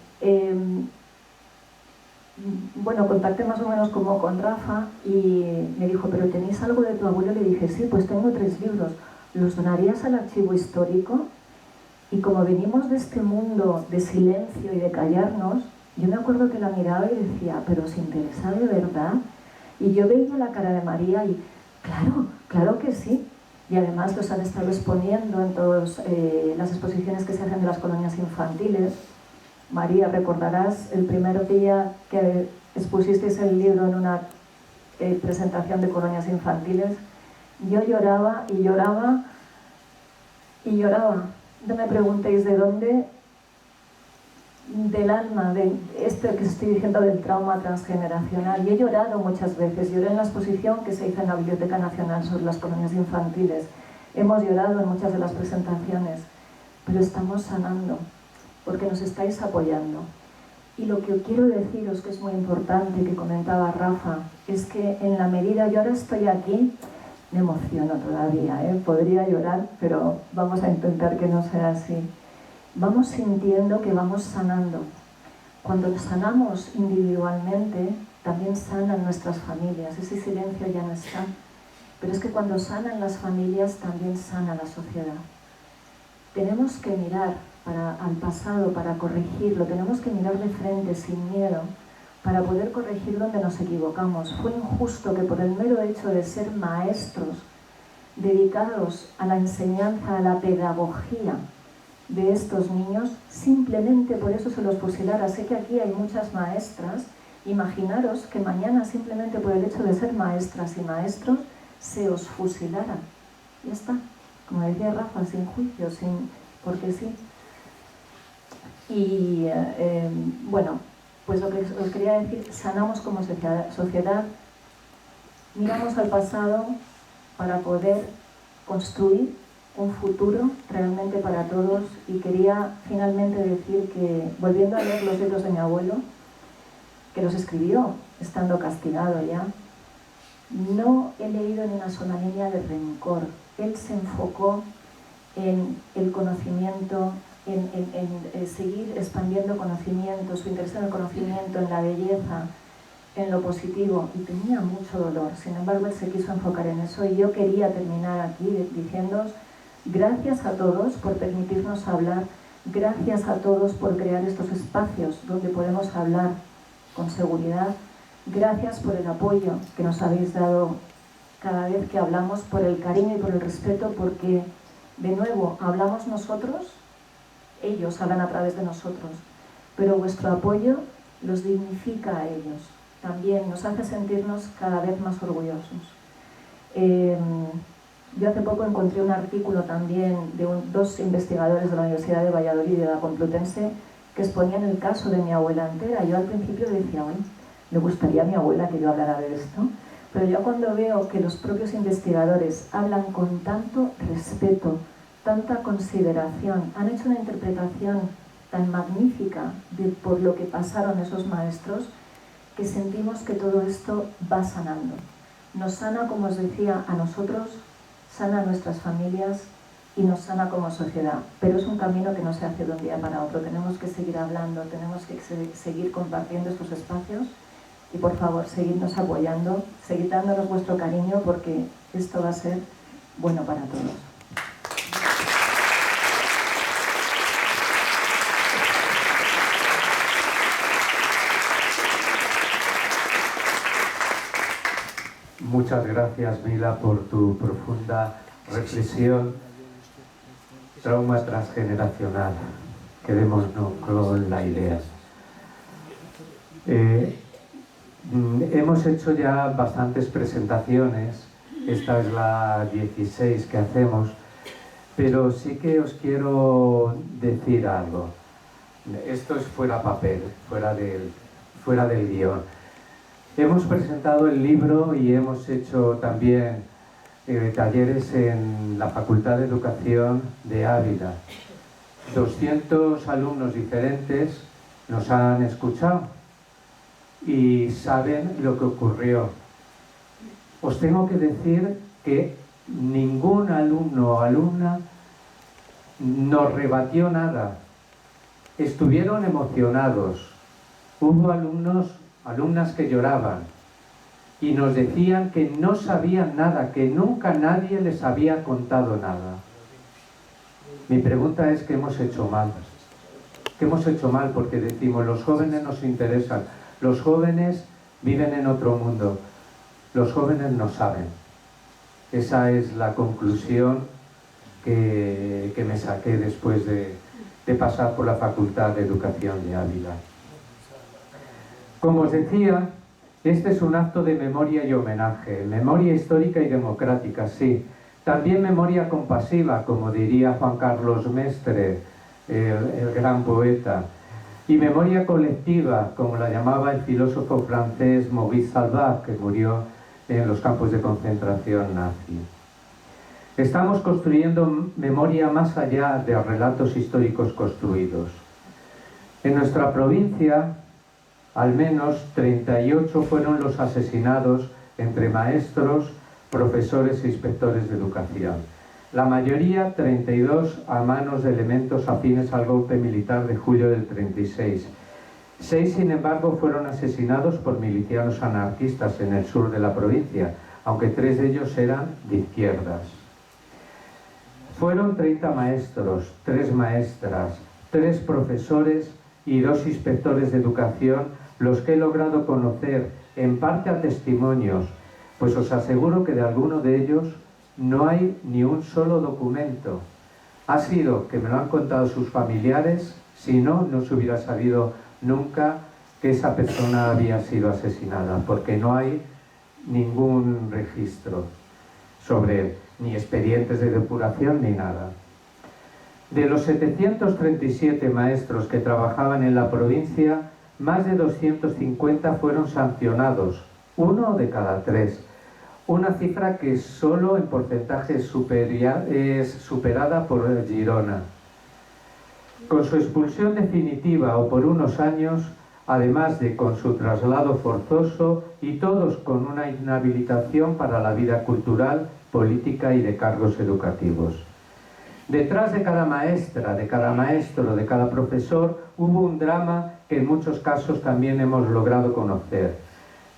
bueno, contacté más o menos como con Rafa y me dijo, ¿pero tenéis algo de tu abuelo? Le dije, sí, pues tengo 3 libros. ¿Los donarías al Archivo Histórico? Y como venimos de este mundo de silencio y de callarnos, yo me acuerdo que la miraba y decía, ¿pero os interesa de verdad? Y yo veía la cara de María y, claro, claro que sí. Y además los han estado exponiendo en todas las exposiciones que se hacen de las colonias infantiles. María, recordarás el primer día que expusisteis el libro en una presentación de colonias infantiles. Yo lloraba y lloraba y lloraba. No me preguntéis de dónde, del alma, de esto que estoy diciendo del trauma transgeneracional. Y he llorado muchas veces. Lloré en la exposición que se hizo en la Biblioteca Nacional sobre las colonias infantiles. Hemos llorado en muchas de las presentaciones, pero estamos sanando, porque nos estáis apoyando. Y lo que quiero deciros, que es muy importante, que comentaba Rafa, es que en la medida, yo ahora estoy aquí, me emociono todavía, podría llorar, pero vamos a intentar que no sea así. Vamos sintiendo que vamos sanando. Cuando sanamos individualmente, también sanan nuestras familias. Ese silencio ya no está. Pero es que cuando sanan las familias, también sana la sociedad. Tenemos que mirar al pasado para corregirlo. Tenemos que mirar de frente, sin miedo, para poder corregir donde nos equivocamos. Fue injusto que por el mero hecho de ser maestros dedicados a la enseñanza, a la pedagogía de estos niños, simplemente por eso se los fusilara. Sé que aquí hay muchas maestras. Imaginaros que mañana, simplemente por el hecho de ser maestras y maestros, se os fusilaran. Ya está. Como decía Rafa, sin juicio, porque sí. Y bueno, pues lo que os quería decir, sanamos como sociedad, miramos al pasado para poder construir un futuro realmente para todos. Y quería finalmente decir que, volviendo a leer los libros de mi abuelo, que los escribió estando castigado ya, no he leído ni una sola línea de rencor. Él se enfocó en el conocimiento, en seguir expandiendo conocimiento, su interés en el conocimiento, en la belleza, en lo positivo, y tenía mucho dolor. Sin embargo, él se quiso enfocar en eso, y yo quería terminar aquí diciéndoos gracias a todos por permitirnos hablar, gracias a todos por crear estos espacios donde podemos hablar con seguridad, gracias por el apoyo que nos habéis dado cada vez que hablamos, por el cariño y por el respeto, porque, de nuevo, hablamos nosotros, ellos hablan a través de nosotros, pero vuestro apoyo los dignifica a ellos, también nos hace sentirnos cada vez más orgullosos. Yo hace poco encontré un artículo también de dos investigadores de la Universidad de Valladolid y de la Complutense que exponían el caso de mi abuela entera. Yo al principio decía, bueno, me gustaría a mi abuela que yo hablara de esto, pero yo cuando veo que los propios investigadores hablan con tanto respeto, tanta consideración, han hecho una interpretación tan magnífica por lo que pasaron esos maestros, que sentimos que todo esto va sanando. Nos sana, como os decía, a nosotros, sana a nuestras familias y nos sana como sociedad. Pero es un camino que no se hace de un día para otro. Tenemos que seguir hablando, tenemos que seguir compartiendo estos espacios y, por favor, seguidnos apoyando, seguid dándonos vuestro cariño, porque esto va a ser bueno para todos.
Muchas gracias, Mila, por tu profunda reflexión. Trauma transgeneracional. Quedémonos con la idea. Hemos hecho ya bastantes presentaciones. Esta es la 16 que hacemos. Pero sí que os quiero decir algo. Esto es fuera papel, fuera del guión. Hemos presentado el libro y hemos hecho también talleres en la Facultad de Educación de Ávila. 200 alumnos diferentes nos han escuchado y saben lo que ocurrió. Os tengo que decir que ningún alumno o alumna nos rebatió nada. Estuvieron emocionados. Hubo alumnas que lloraban y nos decían que no sabían nada, que nunca nadie les había contado nada. Mi pregunta es, ¿qué hemos hecho mal? ¿Qué hemos hecho mal? Porque decimos, los jóvenes nos interesan, los jóvenes viven en otro mundo, los jóvenes no saben. Esa es la conclusión que me saqué después de pasar por la Facultad de Educación de Ávila. Como os decía, este es un acto de memoria y homenaje, memoria histórica y democrática, sí. También memoria compasiva, como diría Juan Carlos Mestre, el gran poeta. Y memoria colectiva, como la llamaba el filósofo francés Maurice Salvat, que murió en los campos de concentración nazi. Estamos construyendo memoria más allá de relatos históricos construidos. En nuestra provincia, al menos 38 fueron los asesinados entre maestros, profesores e inspectores de educación. La mayoría, 32, a manos de elementos afines al golpe militar de julio del 36. 6, sin embargo, fueron asesinados por milicianos anarquistas en el sur de la provincia, aunque 3 de ellos eran de izquierdas. Fueron 30 maestros, 3 maestras, 3 profesores y 2 inspectores de educación los que he logrado conocer, en parte a testimonios, pues os aseguro que de alguno de ellos no hay ni un solo documento. Ha sido que me lo han contado sus familiares, si no, no se hubiera sabido nunca que esa persona había sido asesinada, porque no hay ningún registro sobre él, ni expedientes de depuración ni nada. De los 737 maestros que trabajaban en la provincia, más de 250 fueron sancionados, 1 de cada 3. Una cifra que solo en porcentaje es superada por Girona. Con su expulsión definitiva o por unos años, además de con su traslado forzoso y todos con una inhabilitación para la vida cultural, política y de cargos educativos. Detrás de cada maestra, de cada maestro, de cada profesor, hubo un drama que en muchos casos también hemos logrado conocer.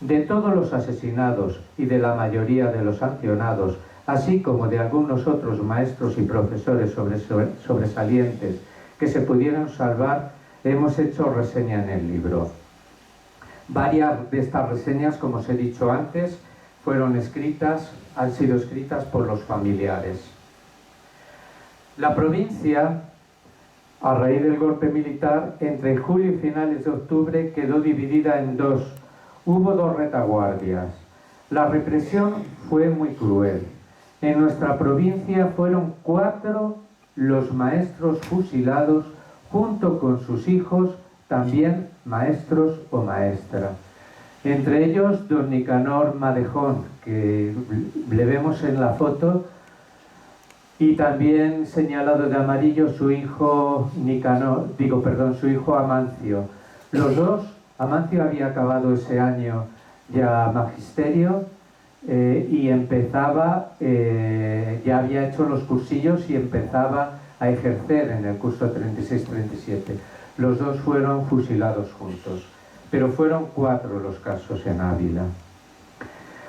De todos los asesinados y de la mayoría de los sancionados, así como de algunos otros maestros y profesores sobresalientes que se pudieron salvar, hemos hecho reseña en el libro. Varias de estas reseñas, como os he dicho antes, han sido escritas por los familiares. La provincia, a raíz del golpe militar, entre julio y finales de octubre quedó dividida en dos. Hubo dos retaguardias. La represión fue muy cruel. En nuestra provincia fueron 4 los maestros fusilados junto con sus hijos, también maestros o maestras. Entre ellos, don Nicanor Madejón, que le vemos en la foto, y también señalado de amarillo su hijo su hijo Amancio. Los dos, Amancio había acabado ese año ya magisterio y empezaba, ya había hecho los cursillos y empezaba a ejercer en el curso 36-37. Los dos fueron fusilados juntos, pero fueron 4 los casos en Ávila.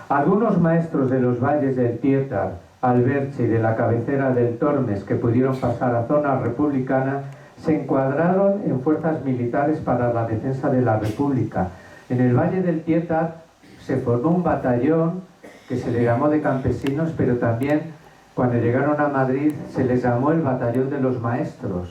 Algunos maestros de los valles del Tietar, Alberche y de la cabecera del Tormes que pudieron pasar a zona republicana se encuadraron en fuerzas militares para la defensa de la República. En el valle del Tietar se formó un batallón que se le llamó de campesinos, pero también cuando llegaron a Madrid se les llamó el batallón de los maestros,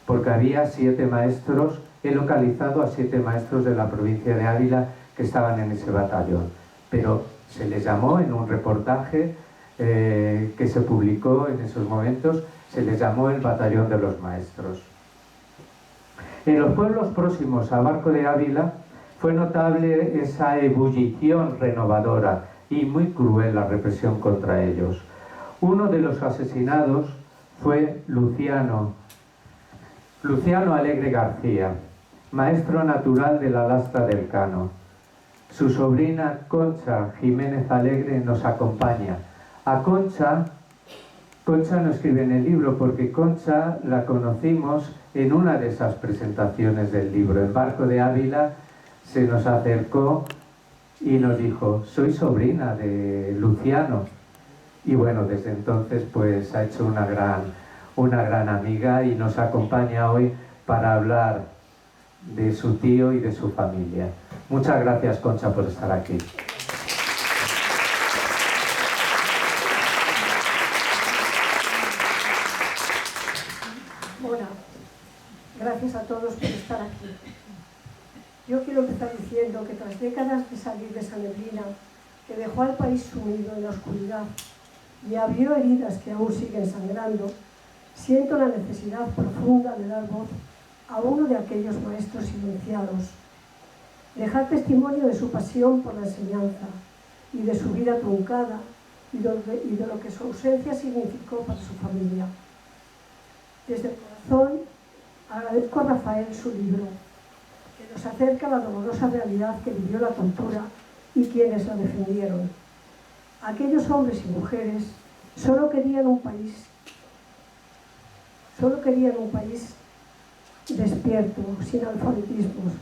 porque había 7 maestros, he localizado a 7 maestros de la provincia de Ávila que estaban en ese batallón, pero se les llamó en un reportaje que se publicó en esos momentos, se les llamó el batallón de los maestros. En los pueblos próximos a Barco de Ávila fue notable esa ebullición renovadora y muy cruel la represión contra ellos. Uno de los asesinados fue Luciano Alegre García, maestro natural de la Lastra del Cano. Su sobrina Concha Jiménez Alegre nos acompaña. A Concha no escribe en el libro porque Concha la conocimos en una de esas presentaciones del libro. En Barco de Ávila se nos acercó y nos dijo: soy sobrina de Luciano. Y bueno, desde entonces pues ha hecho una gran amiga y nos acompaña hoy para hablar de su tío y de su familia. Muchas gracias, Concha, por estar aquí.
Hola, gracias a todos por estar aquí. Yo quiero empezar diciendo que tras décadas de salir de esa neblina que dejó al país sumido en la oscuridad y abrió heridas que aún siguen sangrando, siento la necesidad profunda de dar voz a uno de aquellos maestros silenciados, dejar testimonio de su pasión por la enseñanza y de su vida truncada y de lo que su ausencia significó para su familia. Desde el corazón agradezco a Rafael su libro, que nos acerca a la dolorosa realidad que vivió la tortura y quienes la defendieron. Aquellos hombres y mujeres solo querían un país despierto, sin alfabetismos,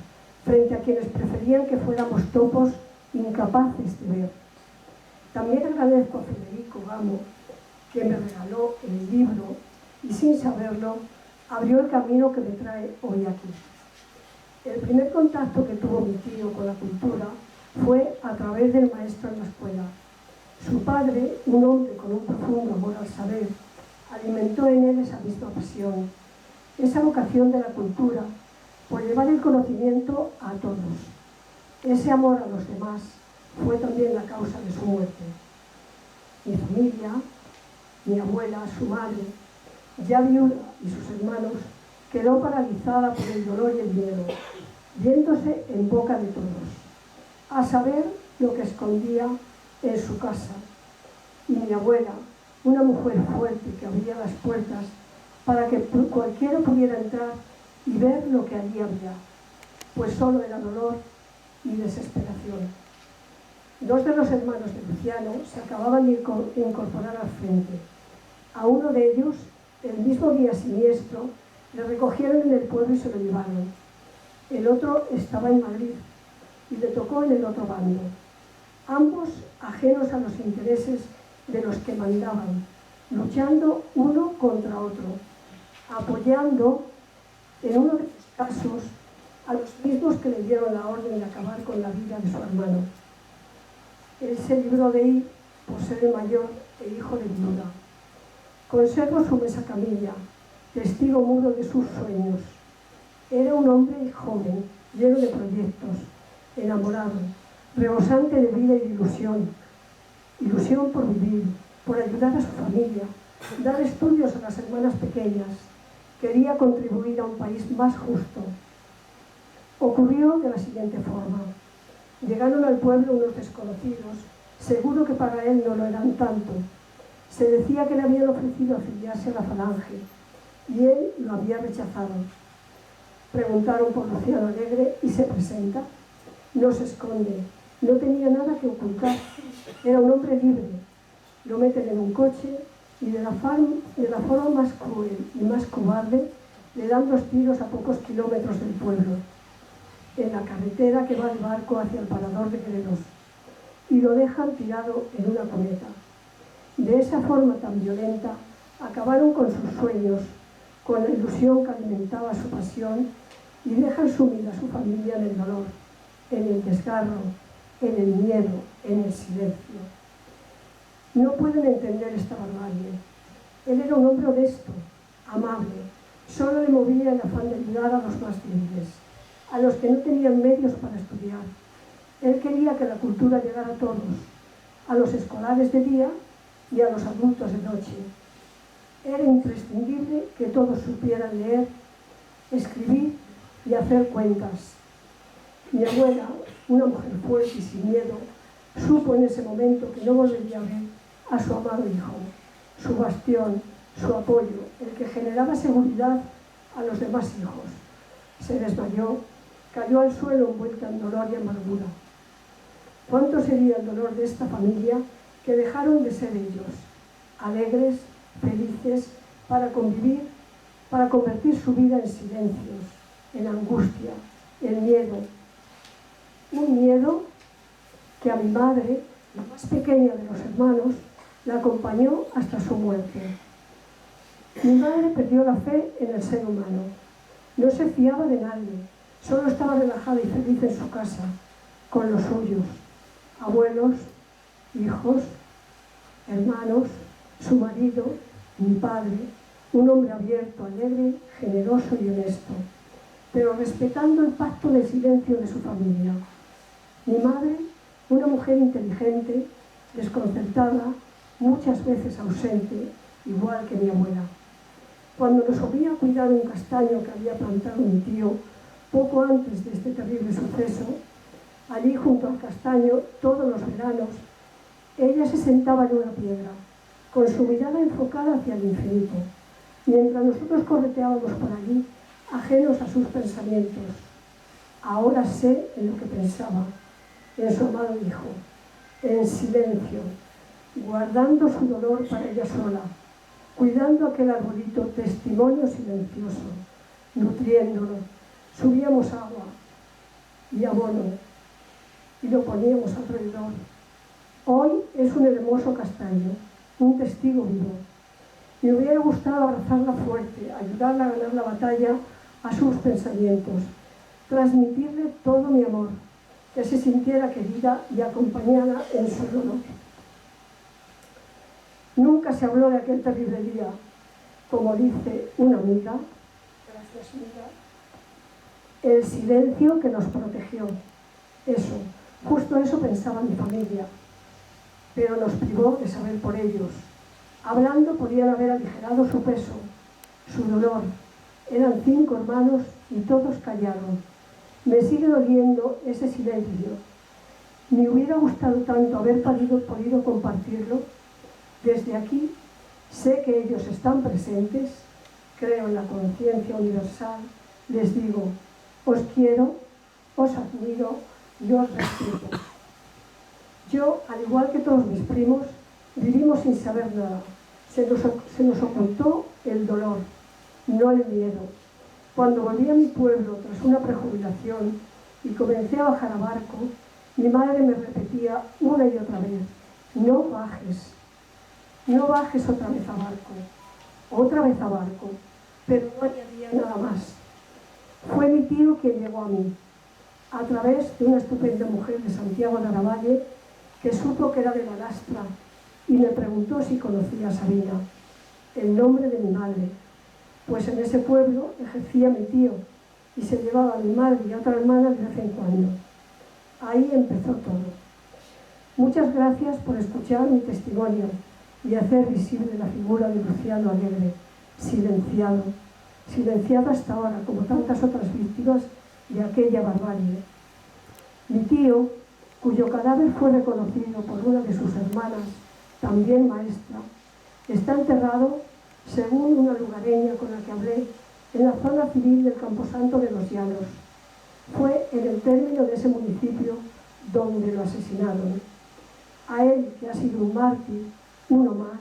frente a quienes preferían que fuéramos topos incapaces de ver. También agradezco a Federico Gamo, que me regaló el libro y sin saberlo abrió el camino que me trae hoy aquí. El primer contacto que tuvo mi tío con la cultura fue a través del maestro en la escuela. Su padre, un hombre con un profundo amor al saber, alimentó en él esa misma pasión, esa vocación de la cultura por llevar el conocimiento a todos. Ese amor a los demás fue también la causa de su muerte. Mi familia, mi abuela, su madre, ya viuda, y sus hermanos, quedó paralizada por el dolor y el miedo, yéndose en boca de todos, a saber lo que escondía en su casa. Y mi abuela, una mujer fuerte que abría las puertas para que cualquiera pudiera entrar y ver lo que allí había, pues solo era dolor y desesperación. 2 de los hermanos de Luciano se acababan de incorporar al frente. A uno de ellos, el mismo día siniestro, le recogieron en el pueblo y se lo llevaron. El otro estaba en Madrid y le tocó en el otro bando. Ambos ajenos a los intereses de los que mandaban, luchando uno contra otro, apoyando, en uno de los casos, a los mismos que le dieron la orden de acabar con la vida de su hermano. Él se libró de ir por ser el mayor e hijo de viuda. Conservo su mesa camilla, testigo mudo de sus sueños. Era un hombre joven, lleno de proyectos, enamorado, rebosante de vida y de ilusión. Ilusión por vivir, por ayudar a su familia, dar estudios a las hermanas pequeñas. Quería contribuir a un país más justo. Ocurrió de la siguiente forma. Llegaron al pueblo unos desconocidos, seguro que para él no lo eran tanto. Se decía que le habían ofrecido afiliarse a la Falange y él lo había rechazado. Preguntaron por Luciano Alegre y se presenta. No se esconde, no tenía nada que ocultar. Era un hombre libre. Lo meten en un coche y de la forma más cruel y más cobarde le dan 2 tiros a pocos kilómetros del pueblo, en la carretera que va de Barco hacia el parador de Gredos, y lo dejan tirado en una cuneta. De esa forma tan violenta acabaron con sus sueños, con la ilusión que alimentaba su pasión, y dejan sumida a su familia en el dolor, en el desgarro, en el miedo, en el silencio. No pueden entender esta barbarie. Él era un hombre honesto, amable, solo le movía el afán de ayudar a los más débiles, a los que no tenían medios para estudiar. Él quería que la cultura llegara a todos, a los escolares de día y a los adultos de noche. Era imprescindible que todos supieran leer, escribir y hacer cuentas. Mi abuela, una mujer fuerte y sin miedo, supo en ese momento que no volvería a ver a su amado hijo, su bastión, su apoyo, el que generaba seguridad a los demás hijos. Se desmayó, cayó al suelo envuelta en dolor y amargura. ¿Cuánto sería el dolor de esta familia que dejaron de ser ellos, alegres, felices, para convivir, para convertir su vida en silencios, en angustia, en miedo? Un miedo que a mi madre, la más pequeña de los hermanos, la acompañó hasta su muerte. Mi madre perdió la fe en el ser humano. No se fiaba de nadie, solo estaba relajada y feliz en su casa, con los suyos, abuelos, hijos, hermanos, su marido, mi padre, un hombre abierto, alegre, generoso y honesto, pero respetando el pacto de silencio de su familia. Mi madre, una mujer inteligente, desconcertada, muchas veces ausente, igual que mi abuela. Cuando nos oía cuidar un castaño que había plantado mi tío poco antes de este terrible suceso, allí junto al castaño, todos los veranos, ella se sentaba en una piedra, con su mirada enfocada hacia el infinito, mientras nosotros correteábamos por allí, ajenos a sus pensamientos. Ahora sé en lo que pensaba, en su amado hijo, en silencio, guardando su dolor para ella sola, cuidando aquel arbolito, testimonio silencioso, nutriéndolo. Subíamos agua y abono y lo poníamos alrededor. Hoy es un hermoso castaño, un testigo vivo. Me hubiera gustado abrazarla fuerte, ayudarla a ganar la batalla a sus pensamientos, transmitirle todo mi amor, que se sintiera querida y acompañada en su dolor. Nunca se habló de aquel terrible día, como dice una amiga, gracias amiga, el silencio que nos protegió. Eso, justo eso pensaba mi familia, pero nos privó de saber por ellos. Hablando podían haber aligerado su peso, su dolor. Eran 5 hermanos y todos callaron. Me sigue doliendo ese silencio. Me hubiera gustado tanto haber podido compartirlo. Desde aquí sé que ellos están presentes, creo en la conciencia universal, les digo, os quiero, os admiro y os respeto. Yo, al igual que todos mis primos, vivimos sin saber nada. Se nos ocultó el dolor, no el miedo. Cuando volví a mi pueblo tras una prejubilación y comencé a bajar a Barco, mi madre me repetía una y otra vez, no bajes otra vez a Barco, pero no añadía nada más. Fue mi tío quien llegó a mí, a través de una estupenda mujer de Santiago de Aravalle, que supo que era de la Lastra y me preguntó si conocía a Sabina, el nombre de mi madre, pues en ese pueblo ejercía mi tío y se llevaba a mi madre y a otra hermana de vez en cuando. Ahí empezó todo. Muchas gracias por escuchar mi testimonio y hacer visible la figura de Luciano Alegre, silenciado hasta ahora, como tantas otras víctimas de aquella barbarie. Mi tío, cuyo cadáver fue reconocido por una de sus hermanas, también maestra, está enterrado, según una lugareña con la que hablé, en la zona civil del Camposanto de los Llanos. Fue en el término de ese municipio donde lo asesinaron. A él, que ha sido un mártir, uno más,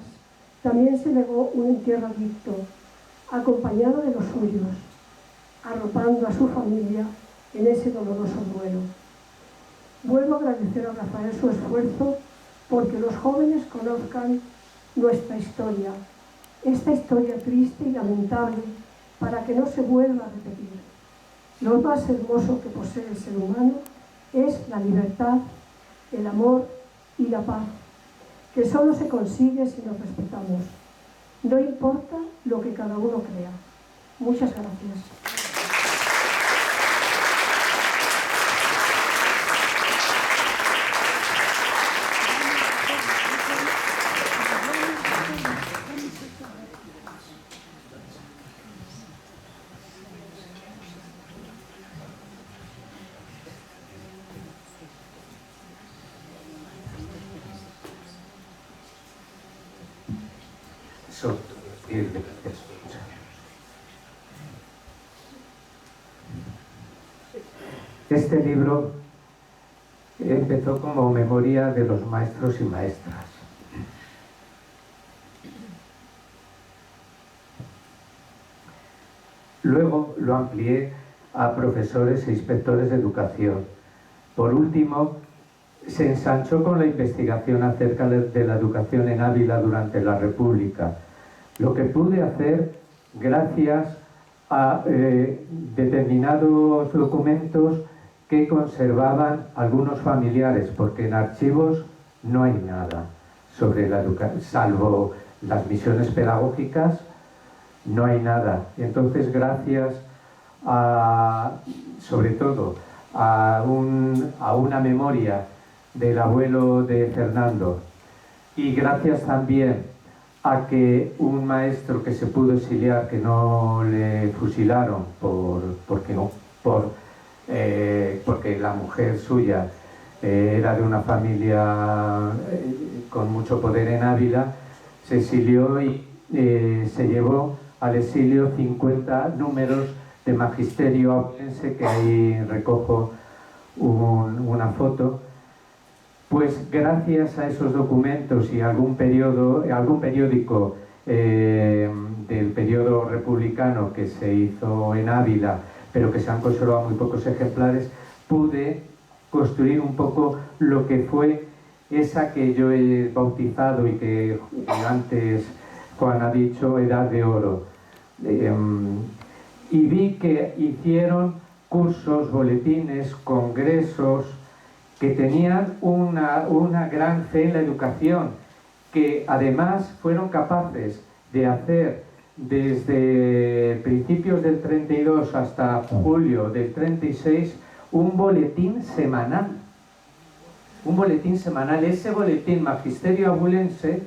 también se legó un entierro adicto, acompañado de los suyos, arropando a su familia en ese doloroso duelo. Vuelvo a agradecer a Rafael su esfuerzo porque los jóvenes conozcan nuestra historia, esta historia triste y lamentable, para que no se vuelva a repetir. Lo más hermoso que posee el ser humano es la libertad, el amor y la paz, que solo se consigue si nos respetamos. No importa lo que cada uno crea. Muchas gracias.
Este libro empezó como memoria de los maestros y maestras. Luego lo amplié a profesores e inspectores de educación. Por último, se ensanchó con la investigación acerca de la educación en Ávila durante la República, lo que pude hacer gracias a determinados documentos que conservaban algunos familiares, porque en archivos no hay nada sobre la educación, salvo las misiones pedagógicas, no hay nada. Y entonces, gracias sobre todo a una memoria del abuelo de Fernando, y gracias también a que un maestro que se pudo exiliar, que no le fusilaron porque la mujer suya era de una familia con mucho poder en Ávila, se exilió y se llevó al exilio 50 números de magisterio abulense, que ahí recojo una foto. Pues gracias a esos documentos y algún periódico del periodo republicano que se hizo en Ávila, pero que se han conservado muy pocos ejemplares, pude construir un poco lo que fue esa que yo he bautizado y que antes Juan ha dicho, Edad de Oro. Y vi que hicieron cursos, boletines, congresos, que tenían una gran fe en la educación, que además fueron capaces de hacer desde principios del 32 hasta julio del 36 un boletín semanal. Ese boletín Magisterio Abulense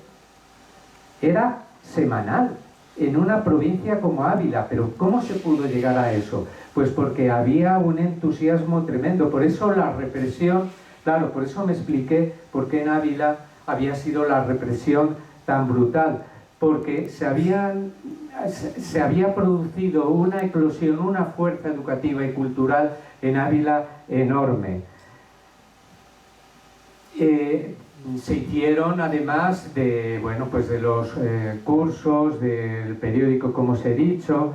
era semanal en una provincia como Ávila. Pero ¿cómo se pudo llegar a eso? Pues porque había un entusiasmo tremendo. Por eso la represión, claro, por eso me expliqué por qué en Ávila había sido la represión tan brutal, porque se había producido una eclosión, una fuerza educativa y cultural en Ávila enorme. Se hicieron, además de los cursos, del periódico, como os he dicho,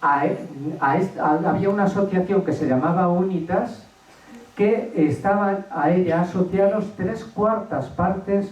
había una asociación que se llamaba Unitas, que estaban a ella asociados 3/4 partes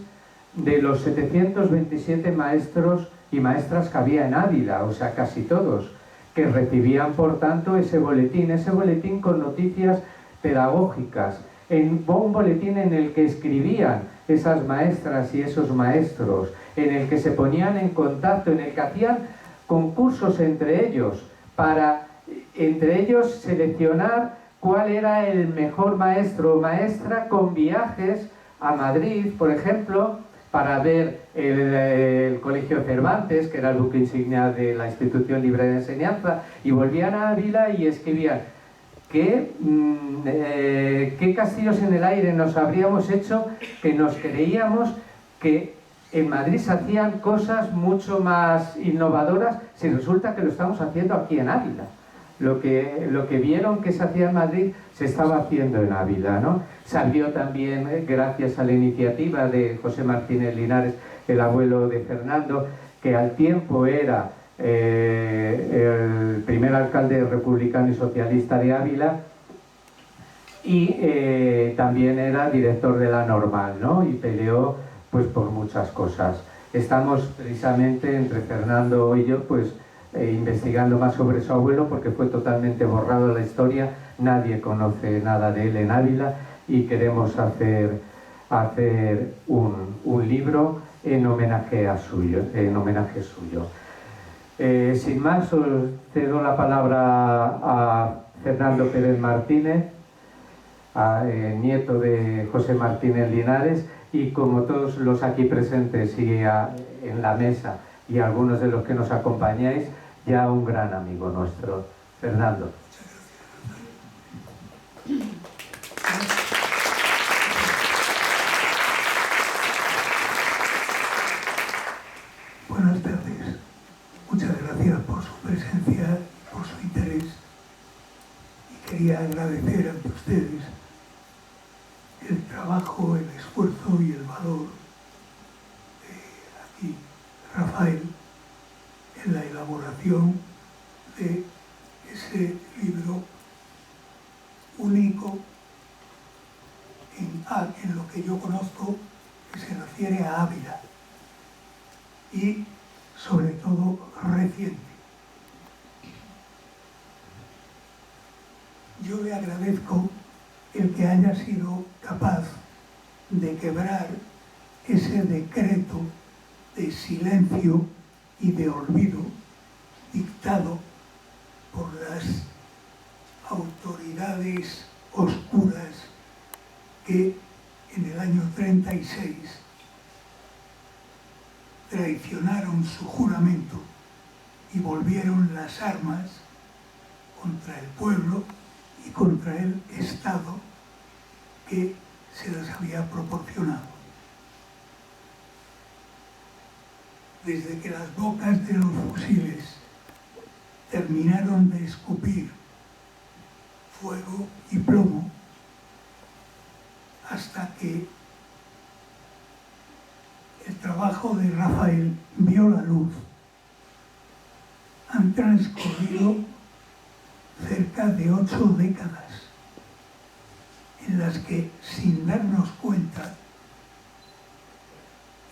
de los 727 maestros y maestras que había en Ávila, o sea, casi todos, que recibían, por tanto, ese boletín con noticias pedagógicas, en un boletín en el que escribían esas maestras y esos maestros, en el que se ponían en contacto, en el que hacían concursos entre ellos, para entre ellos seleccionar cuál era el mejor maestro o maestra, con viajes a Madrid, por ejemplo, para ver el Colegio Cervantes, que era el buque insignia de la Institución Libre de Enseñanza, y volvían a Ávila y escribían qué castillos en el aire nos habríamos hecho, que nos creíamos que en Madrid se hacían cosas mucho más innovadoras, si resulta que lo estamos haciendo aquí en Ávila. Lo que vieron que se hacía en Madrid se estaba haciendo en Ávila, ¿no? Salió también, gracias a la iniciativa de José Martínez Linares, el abuelo de Fernando, que al tiempo era el primer alcalde republicano y socialista de Ávila, y también era director de la Normal, ¿no? Y peleó pues por muchas cosas. Estamos precisamente entre Fernando y yo pues investigando más sobre su abuelo, porque fue totalmente borrado la historia, nadie conoce nada de él en Ávila, y queremos hacer un libro en homenaje suyo. Sin más, os cedo la palabra a Fernando Pérez Martínez, nieto de José Martínez Linares, y como todos los aquí presentes y en la mesa y algunos de los que nos acompañáis, ya un gran amigo nuestro. Fernando.
Buenas tardes. Muchas gracias por su presencia, por su interés. Y quería agradecer ante ustedes el trabajo, el esfuerzo y el valor de aquí Rafael en la elaboración de ese libro único en lo que yo conozco, que se refiere a Ávila, y sobre todo reciente. Yo le agradezco el que haya sido capaz de quebrar ese decreto de silencio y de olvido dictado por las autoridades oscuras que en el año 36 traicionaron su juramento y volvieron las armas contra el pueblo y contra el Estado que se les había proporcionado. Desde que las bocas de los fusiles terminaron de escupir fuego y plomo, hasta que el trabajo de Rafael vio la luz, han transcurrido cerca de 8 décadas en las que, sin darnos cuenta,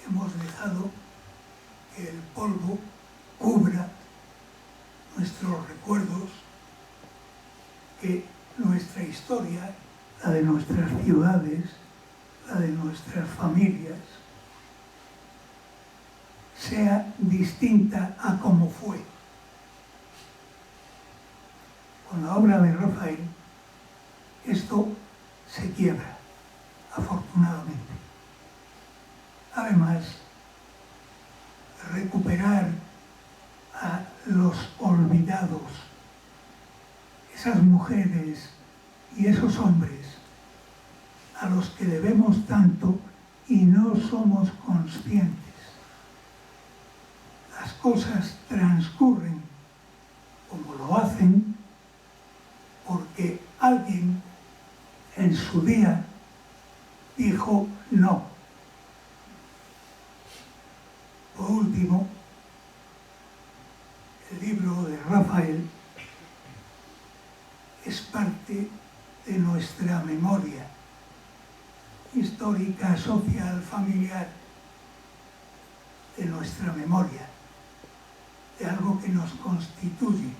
hemos dejado que el polvo cubra nuestros recuerdos, que nuestra historia, la de nuestras ciudades, la de nuestras familias, sea distinta a como fue. Con la obra de Rafael, esto se quiebra, afortunadamente. Además, recuperar a los olvidados, esas mujeres y esos hombres a los que debemos tanto y no somos conscientes. Las cosas transcurren como lo hacen porque alguien en su día dijo no. Por último, el libro de Rafael es parte de nuestra memoria histórica, social, familiar, de nuestra memoria, de algo que nos constituye,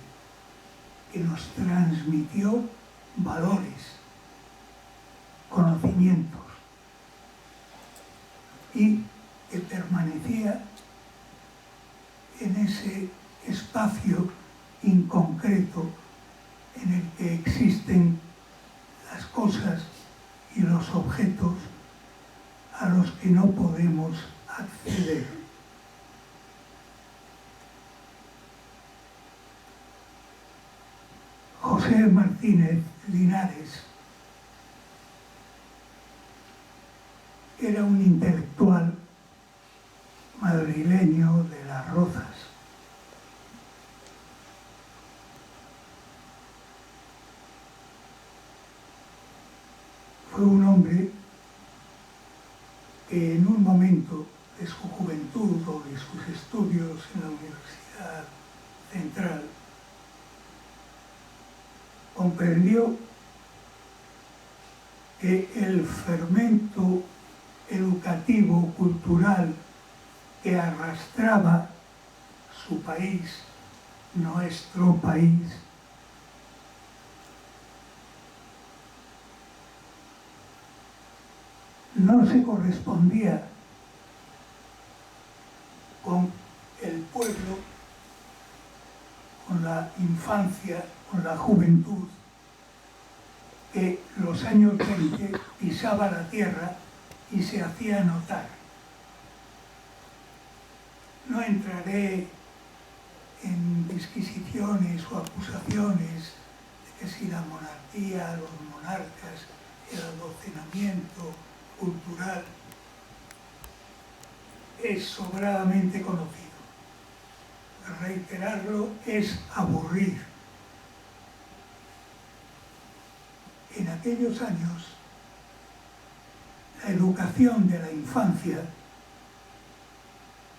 que nos transmitió valores, conocimientos y que permanecía en ese espacio inconcreto en el que existen las cosas y los objetos a los que no podemos acceder. José Martínez Linares era un intelectual madrileño de Las Rozas. Fue un hombre que en un momento de su juventud o de sus estudios en la Universidad Central comprendió que el fermento educativo, cultural que arrastraba su país, nuestro país, no se correspondía con el pueblo, con la infancia, con la juventud, que los años 20 pisaba la tierra y se hacía notar. No entraré en disquisiciones o acusaciones de que si la monarquía, los monarcas, el adoctrinamiento cultural es sobradamente conocido. Reiterarlo es aburrir. En aquellos años, la educación de la infancia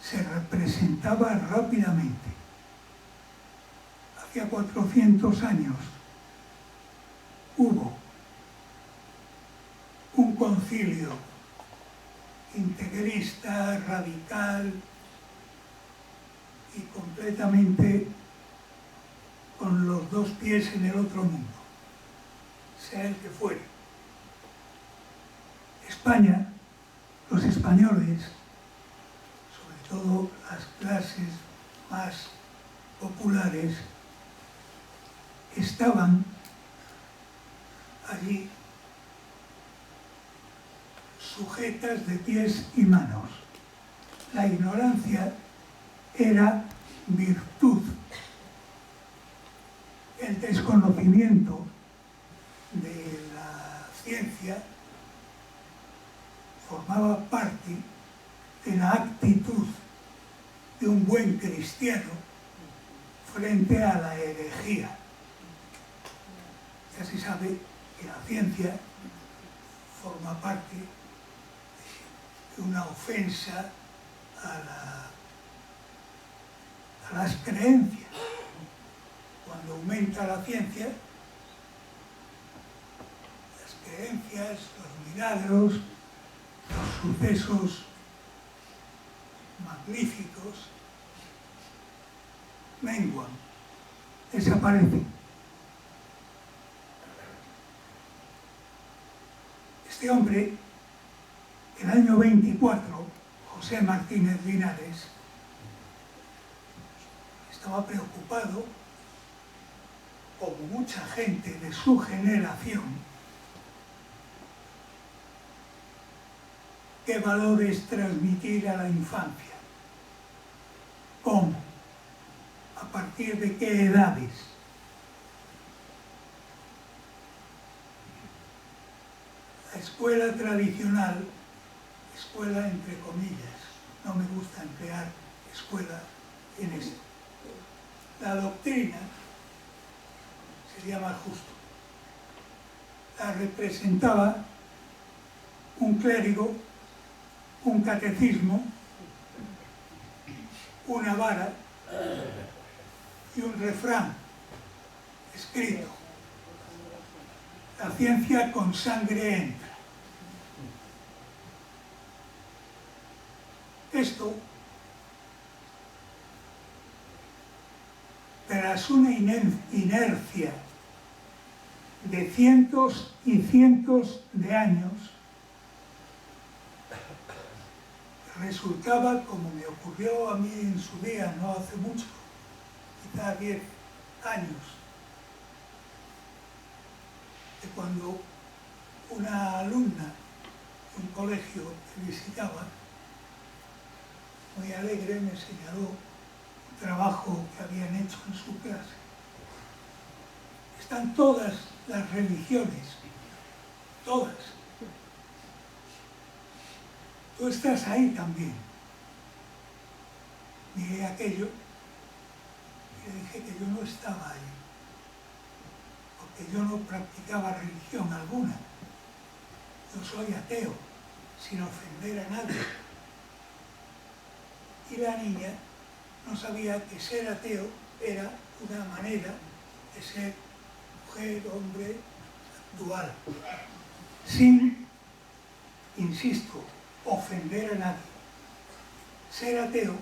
se representaba rápidamente. Hace 400 años hubo un concilio integrista, radical y completamente con los dos pies en el otro mundo, sea el que fuere. España, los españoles, sobre todo las clases más populares, estaban allí sujetas de pies y manos. La ignorancia era virtud. El desconocimiento de la ciencia formaba parte de la actitud de un buen cristiano frente a la herejía. Ya se sabe que la ciencia forma parte de una ofensa a las creencias. Cuando aumenta la ciencia, las creencias, los milagros, los sucesos magníficos menguan, desaparecen. Este hombre, el año 24, José Martínez Linares, estaba preocupado, como mucha gente de su generación, qué valores transmitir a la infancia, cómo, a partir de qué edades. La escuela tradicional, escuela entre comillas, no me gusta emplear escuela en esto. La doctrina sería más justo. La representaba un clérigo, un catecismo, una vara y un refrán escrito. La ciencia con sangre entra. Esto, tras una inercia de cientos y cientos de años, resultaba, como me ocurrió a mí en su día, no hace mucho, quizá 10 años, que cuando una alumna de un colegio que visitaba, muy alegre, me señaló un trabajo que habían hecho en su clase. Están todas las religiones, todas. Tú estás ahí también. Miré aquello y le dije que yo no estaba ahí, porque yo no practicaba religión alguna. Yo soy ateo, sin ofender a nadie. Y la niña no sabía que ser ateo era una manera de ser mujer, hombre, actual, sin, insisto, ofender a nadie. Ser ateo,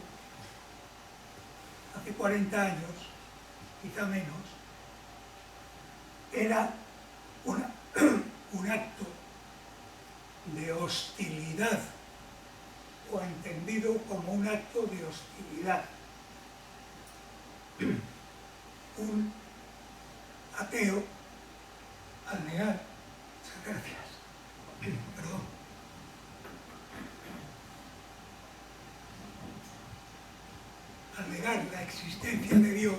hace 40 años, quizá menos, era un acto de hostilidad, o entendido como un acto de hostilidad. Un ateo, al negar, muchas gracias, perdón, al negar la existencia de Dios,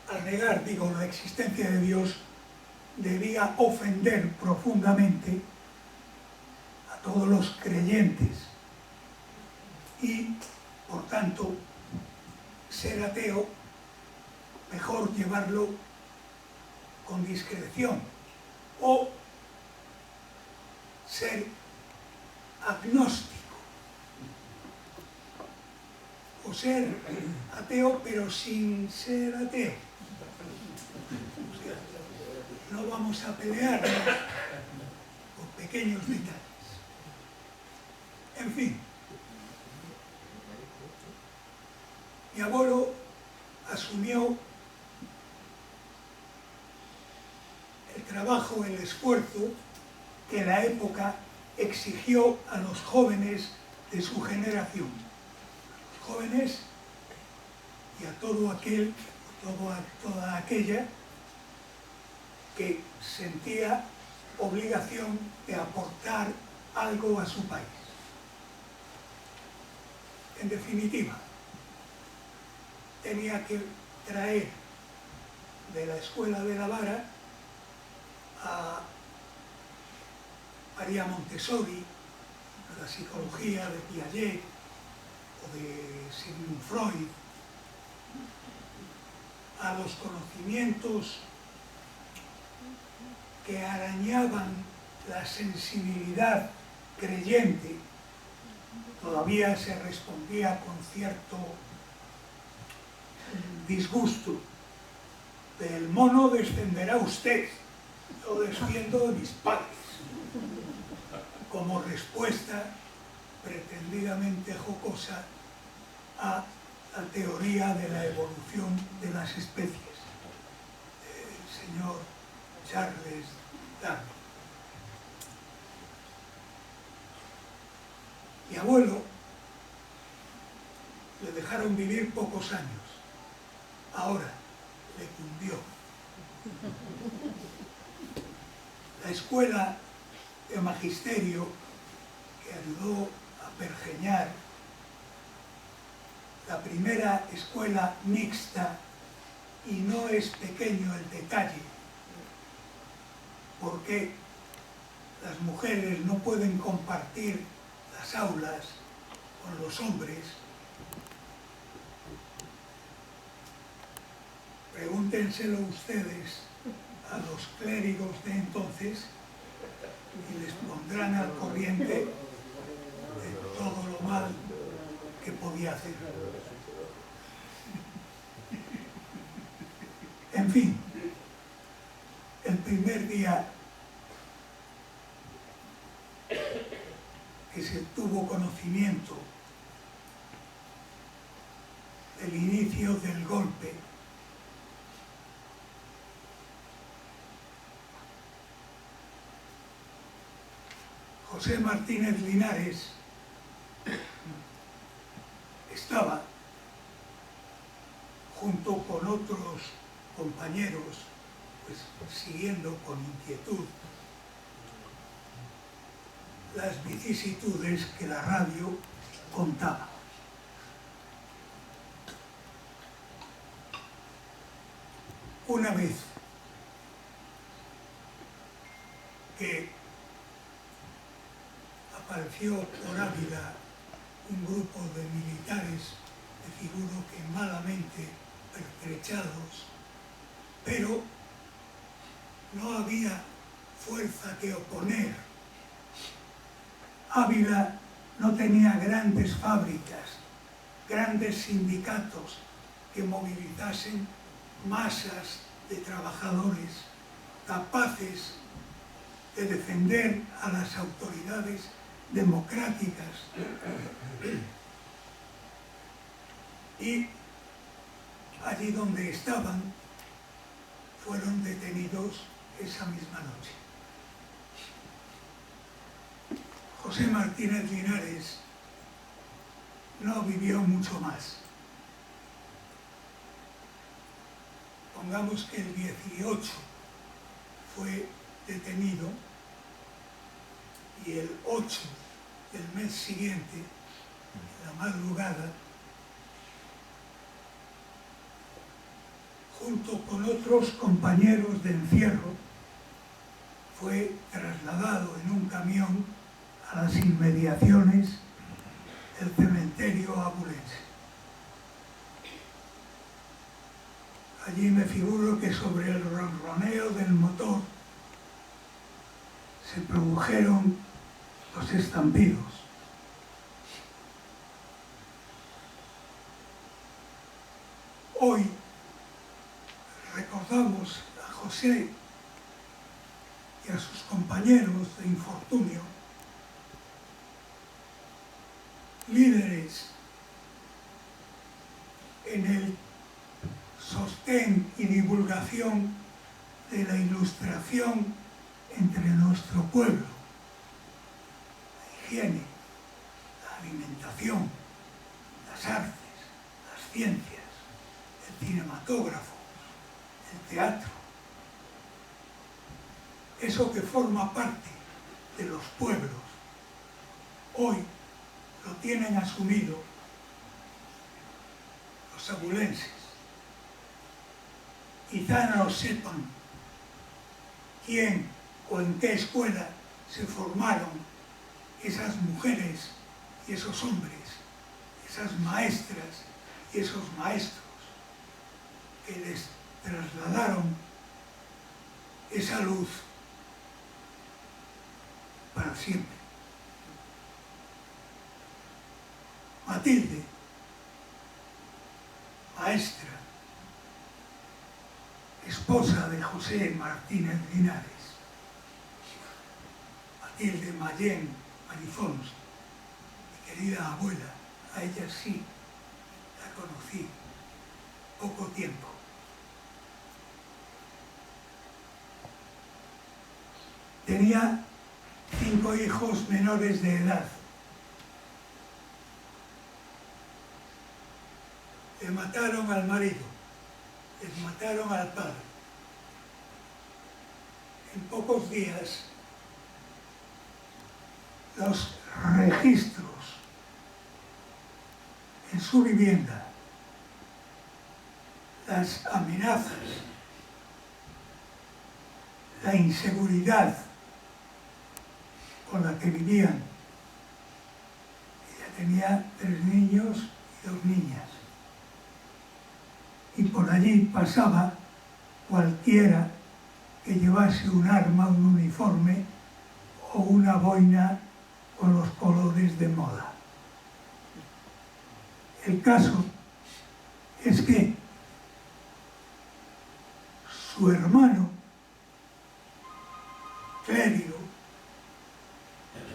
al negar, digo, la existencia de Dios, debía ofender profundamente a todos los creyentes y, por tanto, ser ateo, mejor llevarlo con discreción, o ser agnóstico, o ser ateo pero sin ser ateo. O sea, no vamos a pelear con pequeños detalles. En fin, mi abuelo asumió el trabajo, el esfuerzo que la época exigió a los jóvenes de su generación. A los jóvenes y a todo aquel, toda aquella que sentía obligación de aportar algo a su país. En definitiva, tenía que traer de la Escuela de la Vara a María Montessori, a la psicología de Piaget o de Sigmund Freud, a los conocimientos que arañaban la sensibilidad creyente. Todavía se respondía con cierto disgusto: del mono descenderá usted, yo desciendo de mis padres, como respuesta pretendidamente jocosa a la teoría de la evolución de las especies del señor Charles Darwin. Mi abuelo le dejaron vivir pocos años. Ahora le cundió. La escuela de magisterio que ayudó a pergeñar la primera escuela mixta, y no es pequeño el detalle, porque las mujeres no pueden compartir las aulas con los hombres. Pregúntenselo ustedes a los clérigos de entonces y les pondrán al corriente de todo lo mal que podía hacer. En fin, el primer día que se tuvo conocimiento el inicio del golpe. José Martínez Linares estaba, junto con otros compañeros, pues siguiendo con inquietud las vicisitudes que la radio contaba. Una vez que apareció por Ávila un grupo de militares, me figuro que malamente pertrechados, pero no había fuerza que oponer. Ávila no tenía grandes fábricas, grandes sindicatos que movilizasen masas de trabajadores capaces de defender a las autoridades democráticas. Y allí donde estaban fueron detenidos esa misma noche. José Martínez Linares no vivió mucho más. Pongamos que el 18 fue detenido y el 8 del mes siguiente, en la madrugada, junto con otros compañeros de encierro, fue trasladado en un camión a las inmediaciones del cementerio abulense. Allí me figuro que sobre el ronroneo del motor se produjeron los estampidos. Hoy recordamos a José y a sus compañeros de infortunio, líderes en el sostén y divulgación de la ilustración entre nuestro pueblo, la higiene, la alimentación, las artes, las ciencias, el cinematógrafo, el teatro, eso que forma parte de los pueblos, hoy lo tienen asumido los abulenses. Quizá no sepan quién o en qué escuela se formaron esas mujeres y esos hombres, esas maestras y esos maestros que les trasladaron esa luz para siempre. Matilde, maestra, esposa de José Martínez Linares, Matilde Mayén Marifons, mi querida abuela, a ella sí la conocí poco tiempo. Tenía 5 hijos menores de edad. Le mataron al marido, les mataron al padre. En pocos días, los registros en su vivienda, las amenazas, la inseguridad con la que vivían. Ella tenía 3 niños y 2 niñas. Y por allí pasaba cualquiera que llevase un arma, un uniforme o una boina con los colores de moda. El caso es que su hermano, clérigo,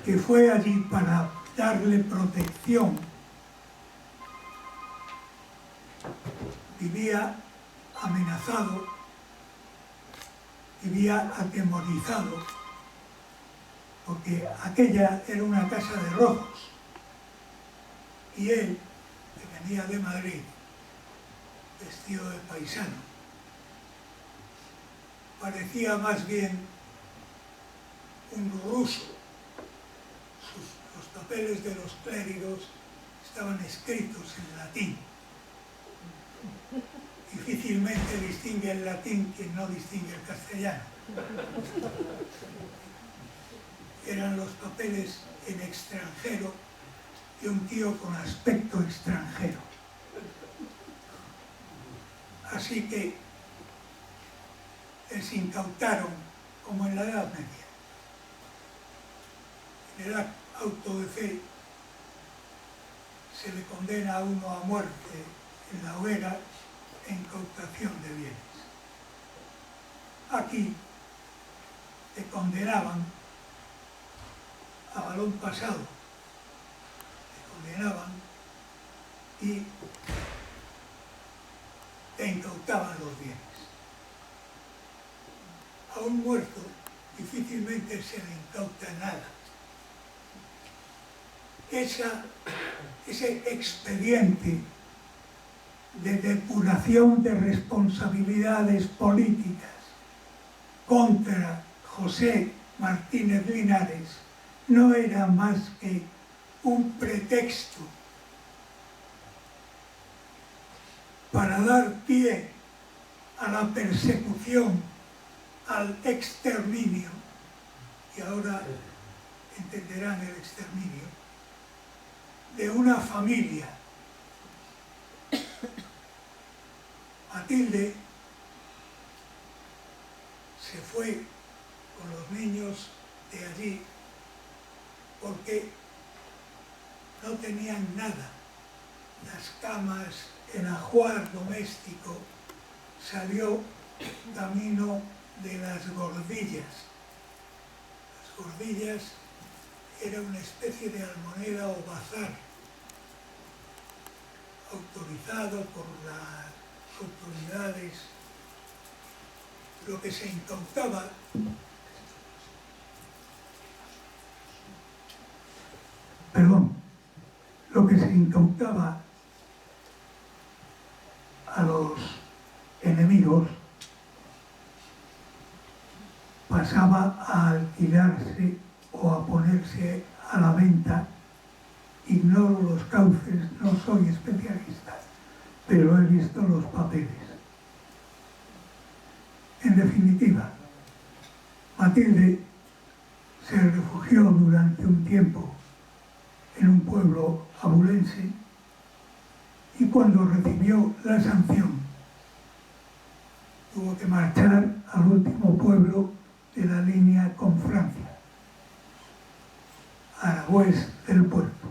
que fue allí para darle protección, vivía amenazado, vivía atemorizado, porque aquella era una casa de rojos, y él, que venía de Madrid, vestido de paisano, parecía más bien un ruso. Los papeles de los clérigos estaban escritos en latín. Difícilmente distingue el latín quien no distingue el castellano. Eran los papeles en extranjero de un tío con aspecto extranjero. Así que les incautaron, como en la Edad Media. En el auto de fe se le condena a uno a muerte en la hoguera en incautación de bienes. Aquí te condenaban a balón pasado, te condenaban y te incautaban los bienes. A un muerto difícilmente se le incauta nada. Ese expediente de depuración de responsabilidades políticas contra José Martínez Linares no era más que un pretexto para dar pie a la persecución, al exterminio, y ahora entenderán el exterminio, de una familia. Matilde se fue con los niños de allí porque no tenían nada. Las camas, el ajuar doméstico salió camino de las Gordillas. Las Gordillas era una especie de almoneda o bazar autorizado por las autoridades. Lo que se incautaba a los enemigos pasaba a alquilarse o a ponerse a la venta. Ignoro los cauces, no soy especialista, pero he visto los papeles. En definitiva, Matilde se refugió durante un tiempo en un pueblo abulense y cuando recibió la sanción tuvo que marchar al último pueblo de la línea con Francia, Aragüés del Puerto.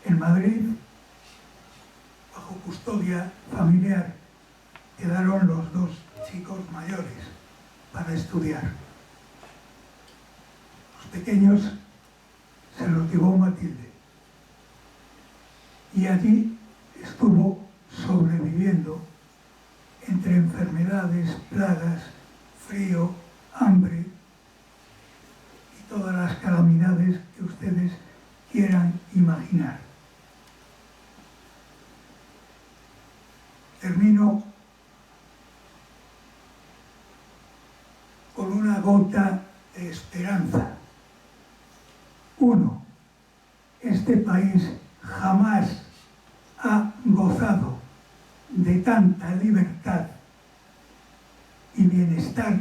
En Madrid, bajo custodia familiar, quedaron los dos chicos mayores para estudiar. Los pequeños se los llevó Matilde y allí estuvo sobreviviendo entre enfermedades, plagas, frío, hambre y todas las calamidades que ustedes quieran imaginar. Termino con una gota de esperanza. Uno, este país jamás ha gozado de tanta libertad y bienestar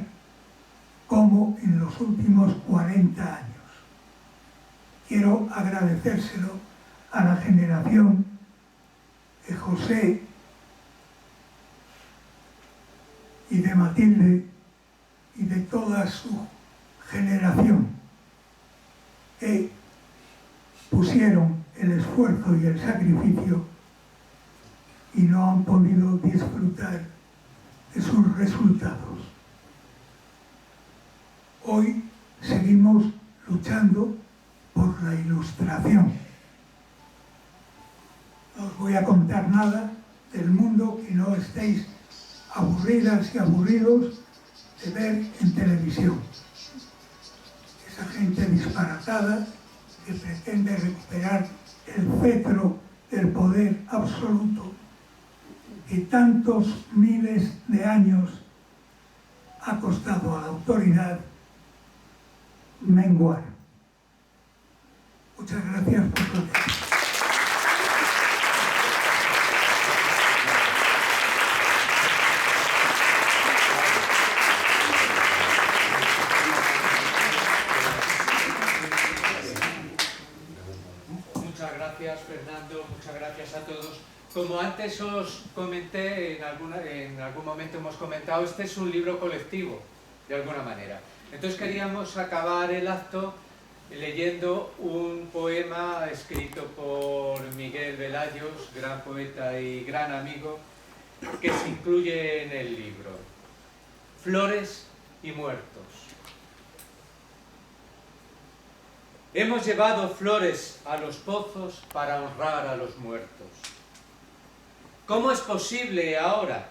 como en los últimos 40 años. Quiero agradecérselo a la generación de José y de Matilde y de toda su generación que pusieron el esfuerzo y el sacrificio y no han podido disfrutar de sus resultados. Hoy seguimos luchando por la Ilustración. No os voy a contar nada del mundo que no estéis aburridas y aburridos de ver en televisión. Esa gente disparatada que pretende recuperar el cetro del poder absoluto que tantos miles de años ha costado a la autoridad menguar. Muchas gracias por su atención.
Muchas gracias, Fernando, muchas gracias a todos. Como antes os comenté, en algún momento hemos comentado, este es un libro colectivo, de alguna manera. Entonces queríamos acabar el acto leyendo un poema escrito por Miguel Velayos, gran poeta y gran amigo, que se incluye en el libro. Flores y muertos. Hemos llevado flores a los pozos para honrar a los muertos. ¿Cómo es posible ahora,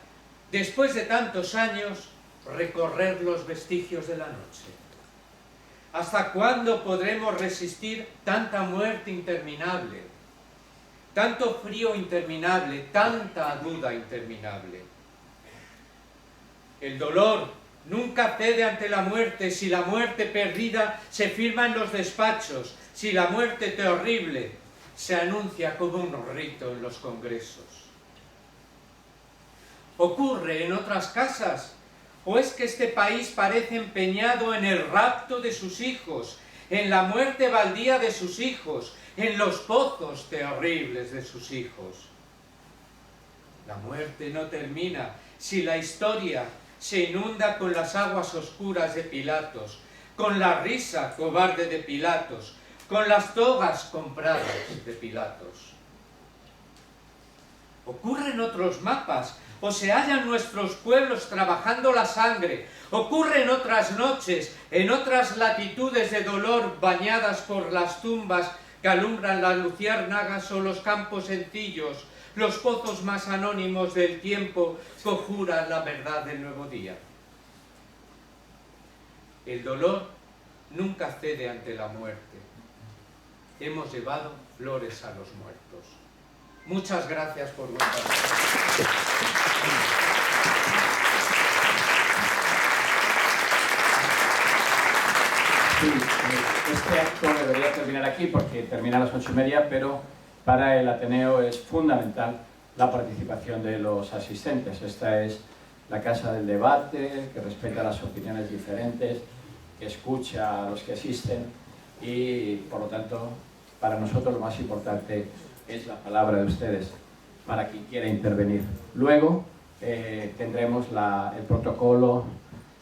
después de tantos años, recorrer los vestigios de la noche? ¿Hasta cuándo podremos resistir tanta muerte interminable, tanto frío interminable, tanta duda interminable? El dolor nunca cede ante la muerte si la muerte perdida se firma en los despachos, si la muerte terrible se anuncia como un rito en los congresos. ¿Ocurre en otras casas? ¿O es que este país parece empeñado en el rapto de sus hijos, en la muerte baldía de sus hijos, en los pozos terribles de sus hijos? La muerte no termina si la historia se inunda con las aguas oscuras de Pilatos, con la risa cobarde de Pilatos, con las togas compradas de Pilatos. Ocurre en otros mapas, o se hallan nuestros pueblos trabajando la sangre. Ocurre en otras noches, en otras latitudes de dolor bañadas por las tumbas que alumbran las luciérnagas o los campos sencillos, los pozos más anónimos del tiempo conjuran la verdad del nuevo día. El dolor nunca cede ante la muerte. Hemos llevado flores a los muertos. Muchas gracias por vuestra atención.
Sí, este acto debería terminar aquí porque termina a las 8:30, pero para el Ateneo es fundamental la participación de los asistentes. Esta es la casa del debate, que respeta las opiniones diferentes, que escucha a los que asisten y, por lo tanto, para nosotros lo más importante es la palabra de ustedes, para quien quiera intervenir. Luego tendremos el protocolo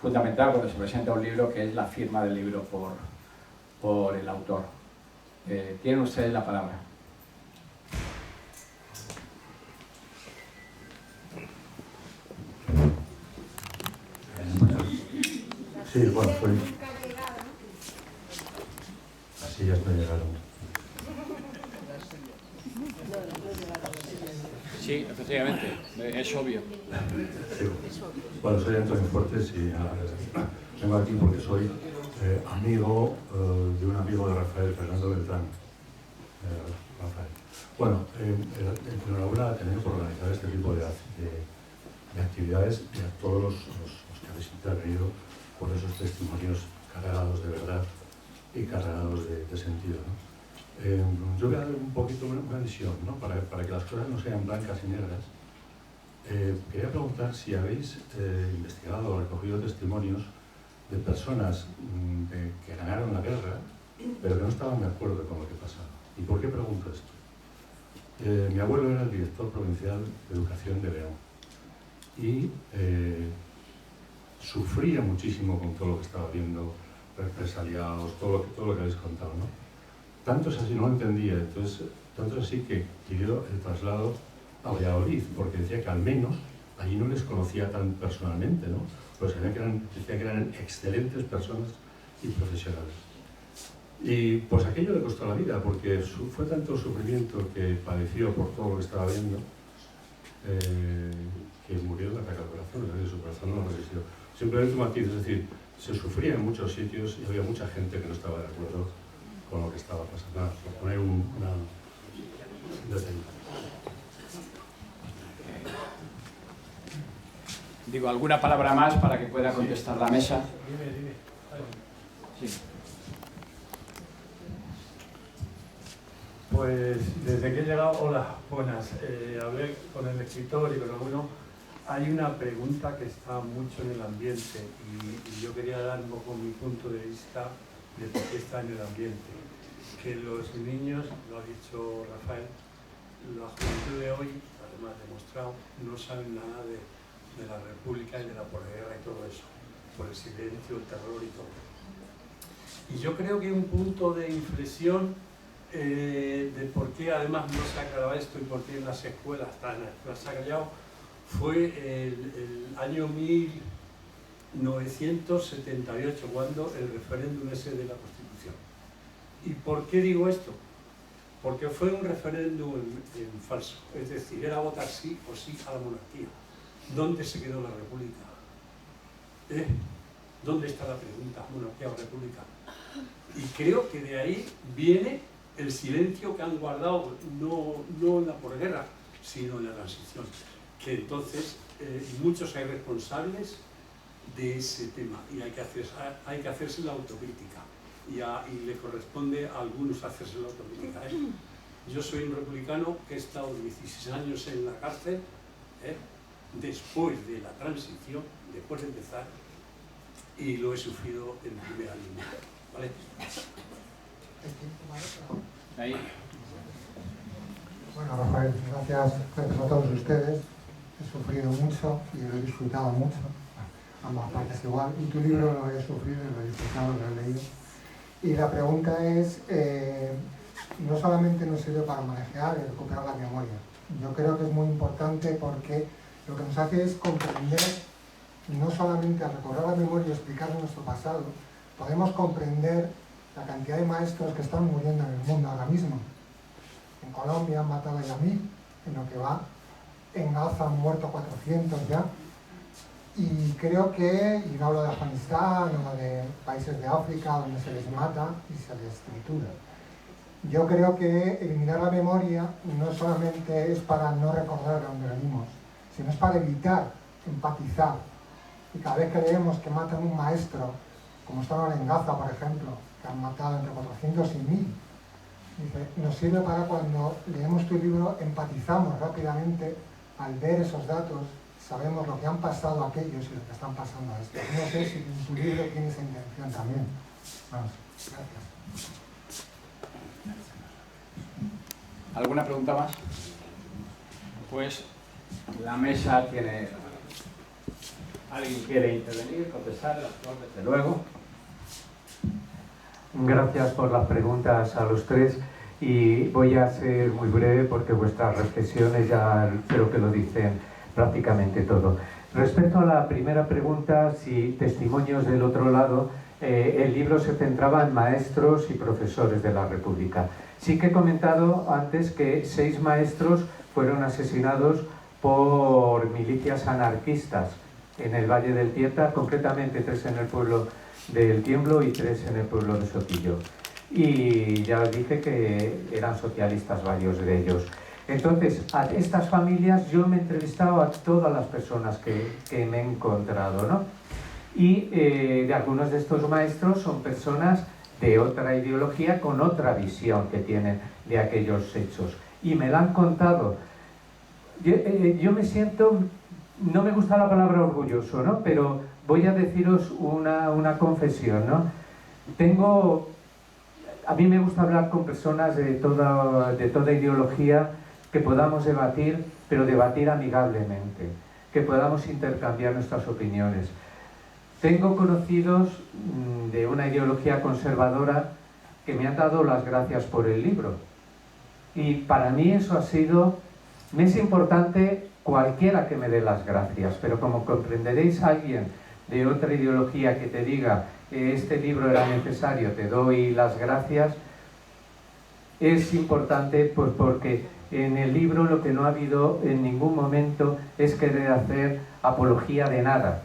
fundamental cuando se presenta un libro, que es la firma del libro por el autor. Tienen ustedes la palabra.
Sí, bueno, soy... Así ya estoy llegando.
Sí, efectivamente, es obvio.
Sí. Bueno, soy Antonio Fuertes y vengo aquí porque soy amigo de un amigo de Rafael, Fernando Beltrán. Rafael. Bueno, enhorabuena a tener por organizar este tipo de actividades y a todos los que habéis intervenido por esos testimonios cargados de verdad y cargados de sentido, ¿no? Yo voy a dar un poquito una visión, ¿no? Para que las cosas no sean blancas y negras. Quería preguntar si habéis investigado o recogido testimonios de personas que ganaron la guerra, pero que no estaban de acuerdo con lo que pasaba. ¿Y por qué pregunto esto? Mi abuelo era el director provincial de Educación de León y sufría muchísimo con todo lo que estaba viendo, represaliados, todo lo que habéis contado, ¿no? Tanto es así, no lo entendía, entonces, tanto es así que pidió el traslado a Valladolid, porque decía que al menos allí no les conocía tan personalmente, ¿no? Pues decía que eran excelentes personas y profesionales. Y pues aquello le costó la vida, porque fue tanto el sufrimiento que padeció por todo lo que estaba viendo, que murió de ataque al corazón, es decir, su corazón no resistió. Simplemente un matiz, es decir, se sufría en muchos sitios y había mucha gente que no estaba de acuerdo con lo que estaba pasando. Nada, por poner una detalle.
Digo, ¿alguna palabra más para que pueda contestar la mesa?
Dime.
Sí.
Pues desde que he llegado, hola, buenas, hablé con el escritor y con alguno. Hay una pregunta que está mucho en el ambiente y yo quería dar un poco mi punto de vista de por qué está en el ambiente. Que los niños, lo ha dicho Rafael, la juventud de hoy, además demostrado, no saben nada de la República y de la posguerra y todo eso, por el silencio, el terror y todo. Y yo creo que un punto de inflexión de por qué además no se acaba esto y por qué en las escuelas se ha callado fue el año 1978, cuando el referéndum ese de la Constitución. ¿Y por qué digo esto? Porque fue un referéndum en falso, es decir, era votar sí o sí a la monarquía. ¿Dónde se quedó la República? ¿Dónde está la pregunta, monarquía o república? Y creo que de ahí viene el silencio que han guardado, no en la posguerra, sino en la transición. Que entonces muchos hay responsables de ese tema y hay que hacerse la autocrítica. Y le corresponde a algunos hacerse la autocrítica. Yo soy un republicano que he estado 16 años en la cárcel, después de la transición, después de empezar, y lo he sufrido en primera línea. ¿Vale?
Ahí.
Bueno, Rafael, gracias a todos ustedes. He sufrido mucho y lo he disfrutado mucho, ambas partes igual. Y tu libro lo he sufrido y lo he disfrutado, lo he leído. Y la pregunta es, no solamente nos sirve para manejar y recuperar la memoria. Yo creo que es muy importante porque lo que nos hace es comprender, no solamente al recobrar la memoria y explicar nuestro pasado, podemos comprender la cantidad de maestros que están muriendo en el mundo ahora mismo. En Colombia han matado ya 1000, en lo que va, en Gaza han muerto 400 ya. Y creo que, y no hablo de Afganistán o de países de África donde se les mata y se les tritura. Yo creo que eliminar la memoria no solamente es para no recordar de dónde venimos, sino es para evitar empatizar. Y cada vez que leemos que matan un maestro, como están ahora en Gaza, por ejemplo, que han matado entre 400 y 1000, nos sirve para cuando leemos tu libro, empatizamos rápidamente al ver esos datos, sabemos lo que han pasado aquellos y lo que están pasando a estos. No sé si en tu libro tiene esa intención también. Vamos, gracias.
¿Alguna pregunta más? Pues la mesa tiene... ¿Alguien quiere intervenir, contestar? Desde luego.
Gracias por las preguntas a los tres y voy a ser muy breve porque vuestras reflexiones ya creo que lo dicen prácticamente todo. Respecto a la primera pregunta, si testimonios del otro lado, el libro se centraba en maestros y profesores de la República. Sí que he comentado antes que 6 maestros fueron asesinados por milicias anarquistas en el Valle del Tieta, concretamente 3 en el pueblo del Tiemblo y 3 en el pueblo de Sotillo. Y ya dije que eran socialistas varios de ellos. Entonces, a estas familias yo me he entrevistado a todas las personas que me he encontrado, ¿no? Y de algunos de estos maestros son personas de otra ideología con otra visión que tienen de aquellos hechos. Y me la han contado. Yo me siento, no me gusta la palabra orgulloso, ¿no? Pero voy a deciros una confesión, ¿no? A mí me gusta hablar con personas de toda ideología, que podamos debatir, pero debatir amigablemente, que podamos intercambiar nuestras opiniones. Tengo conocidos de una ideología conservadora que me han dado las gracias por el libro. Y para mí eso me es importante cualquiera que me dé las gracias, pero como comprenderéis, alguien de otra ideología que te diga que este libro era necesario, te doy las gracias, es importante pues porque en el libro lo que no ha habido en ningún momento es querer hacer apología de nada,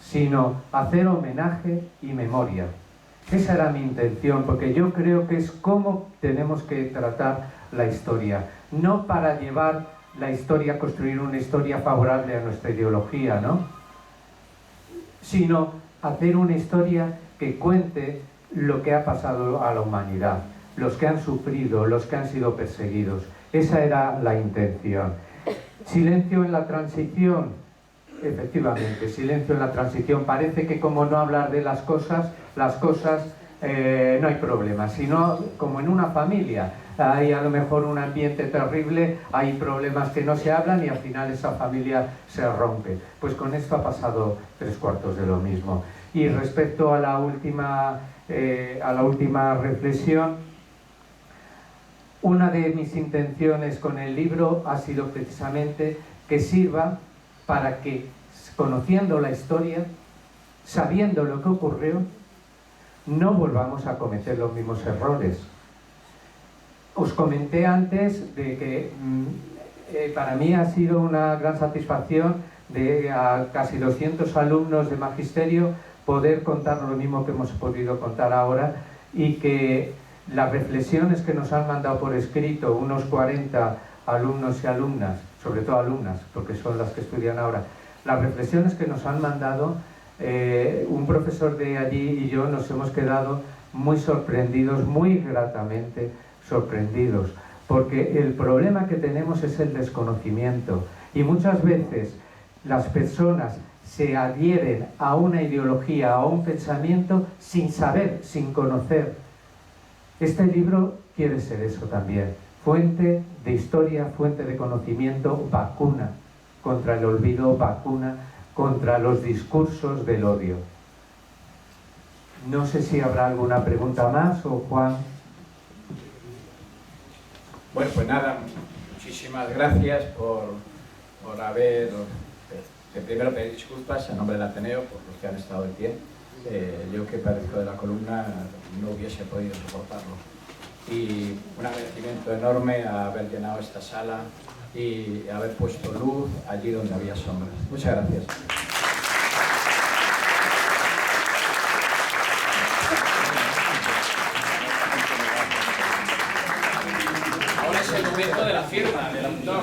sino hacer homenaje y memoria. Esa era mi intención, porque yo creo que es cómo tenemos que tratar la historia, no para llevar la historia, construir una historia favorable a nuestra ideología, ¿no? Sino hacer una historia que cuente lo que ha pasado a la humanidad, los que han sufrido, los que han sido perseguidos. Esa era la intención. Silencio en la transición. Efectivamente, silencio en la transición. Parece que como no hablar de las cosas no hay problema. Sino como en una familia, hay a lo mejor un ambiente terrible, hay problemas que no se hablan y al final esa familia se rompe. Pues con esto ha pasado 3/4 de lo mismo. Y respecto a la última reflexión, una de mis intenciones con el libro ha sido precisamente que sirva para que, conociendo la historia, sabiendo lo que ocurrió, no volvamos a cometer los mismos errores. Os comenté antes de que para mí ha sido una gran satisfacción de a casi 200 alumnos de magisterio poder contar lo mismo que hemos podido contar ahora, y que las reflexiones que nos han mandado por escrito unos 40 alumnos y alumnas, sobre todo alumnas, porque son las que estudian ahora, las reflexiones que nos han mandado, un profesor de allí y yo nos hemos quedado muy sorprendidos, muy gratamente sorprendidos, porque el problema que tenemos es el desconocimiento, y muchas veces las personas se adhieren a una ideología, a un pensamiento sin saber, sin conocer. Este libro quiere ser eso también, fuente de historia, fuente de conocimiento, vacuna contra el olvido, vacuna contra los discursos del odio. No sé si habrá alguna pregunta más, o Juan.
Bueno, pues nada, muchísimas gracias por haber... primero pedir disculpas en nombre del Ateneo por los que han estado de pie. Yo, que padezco de la columna, no hubiese podido soportarlo. Y un agradecimiento enorme a haber llenado esta sala y haber puesto luz allí donde había sombras. Muchas gracias. Ahora es el momento de la firma del autor.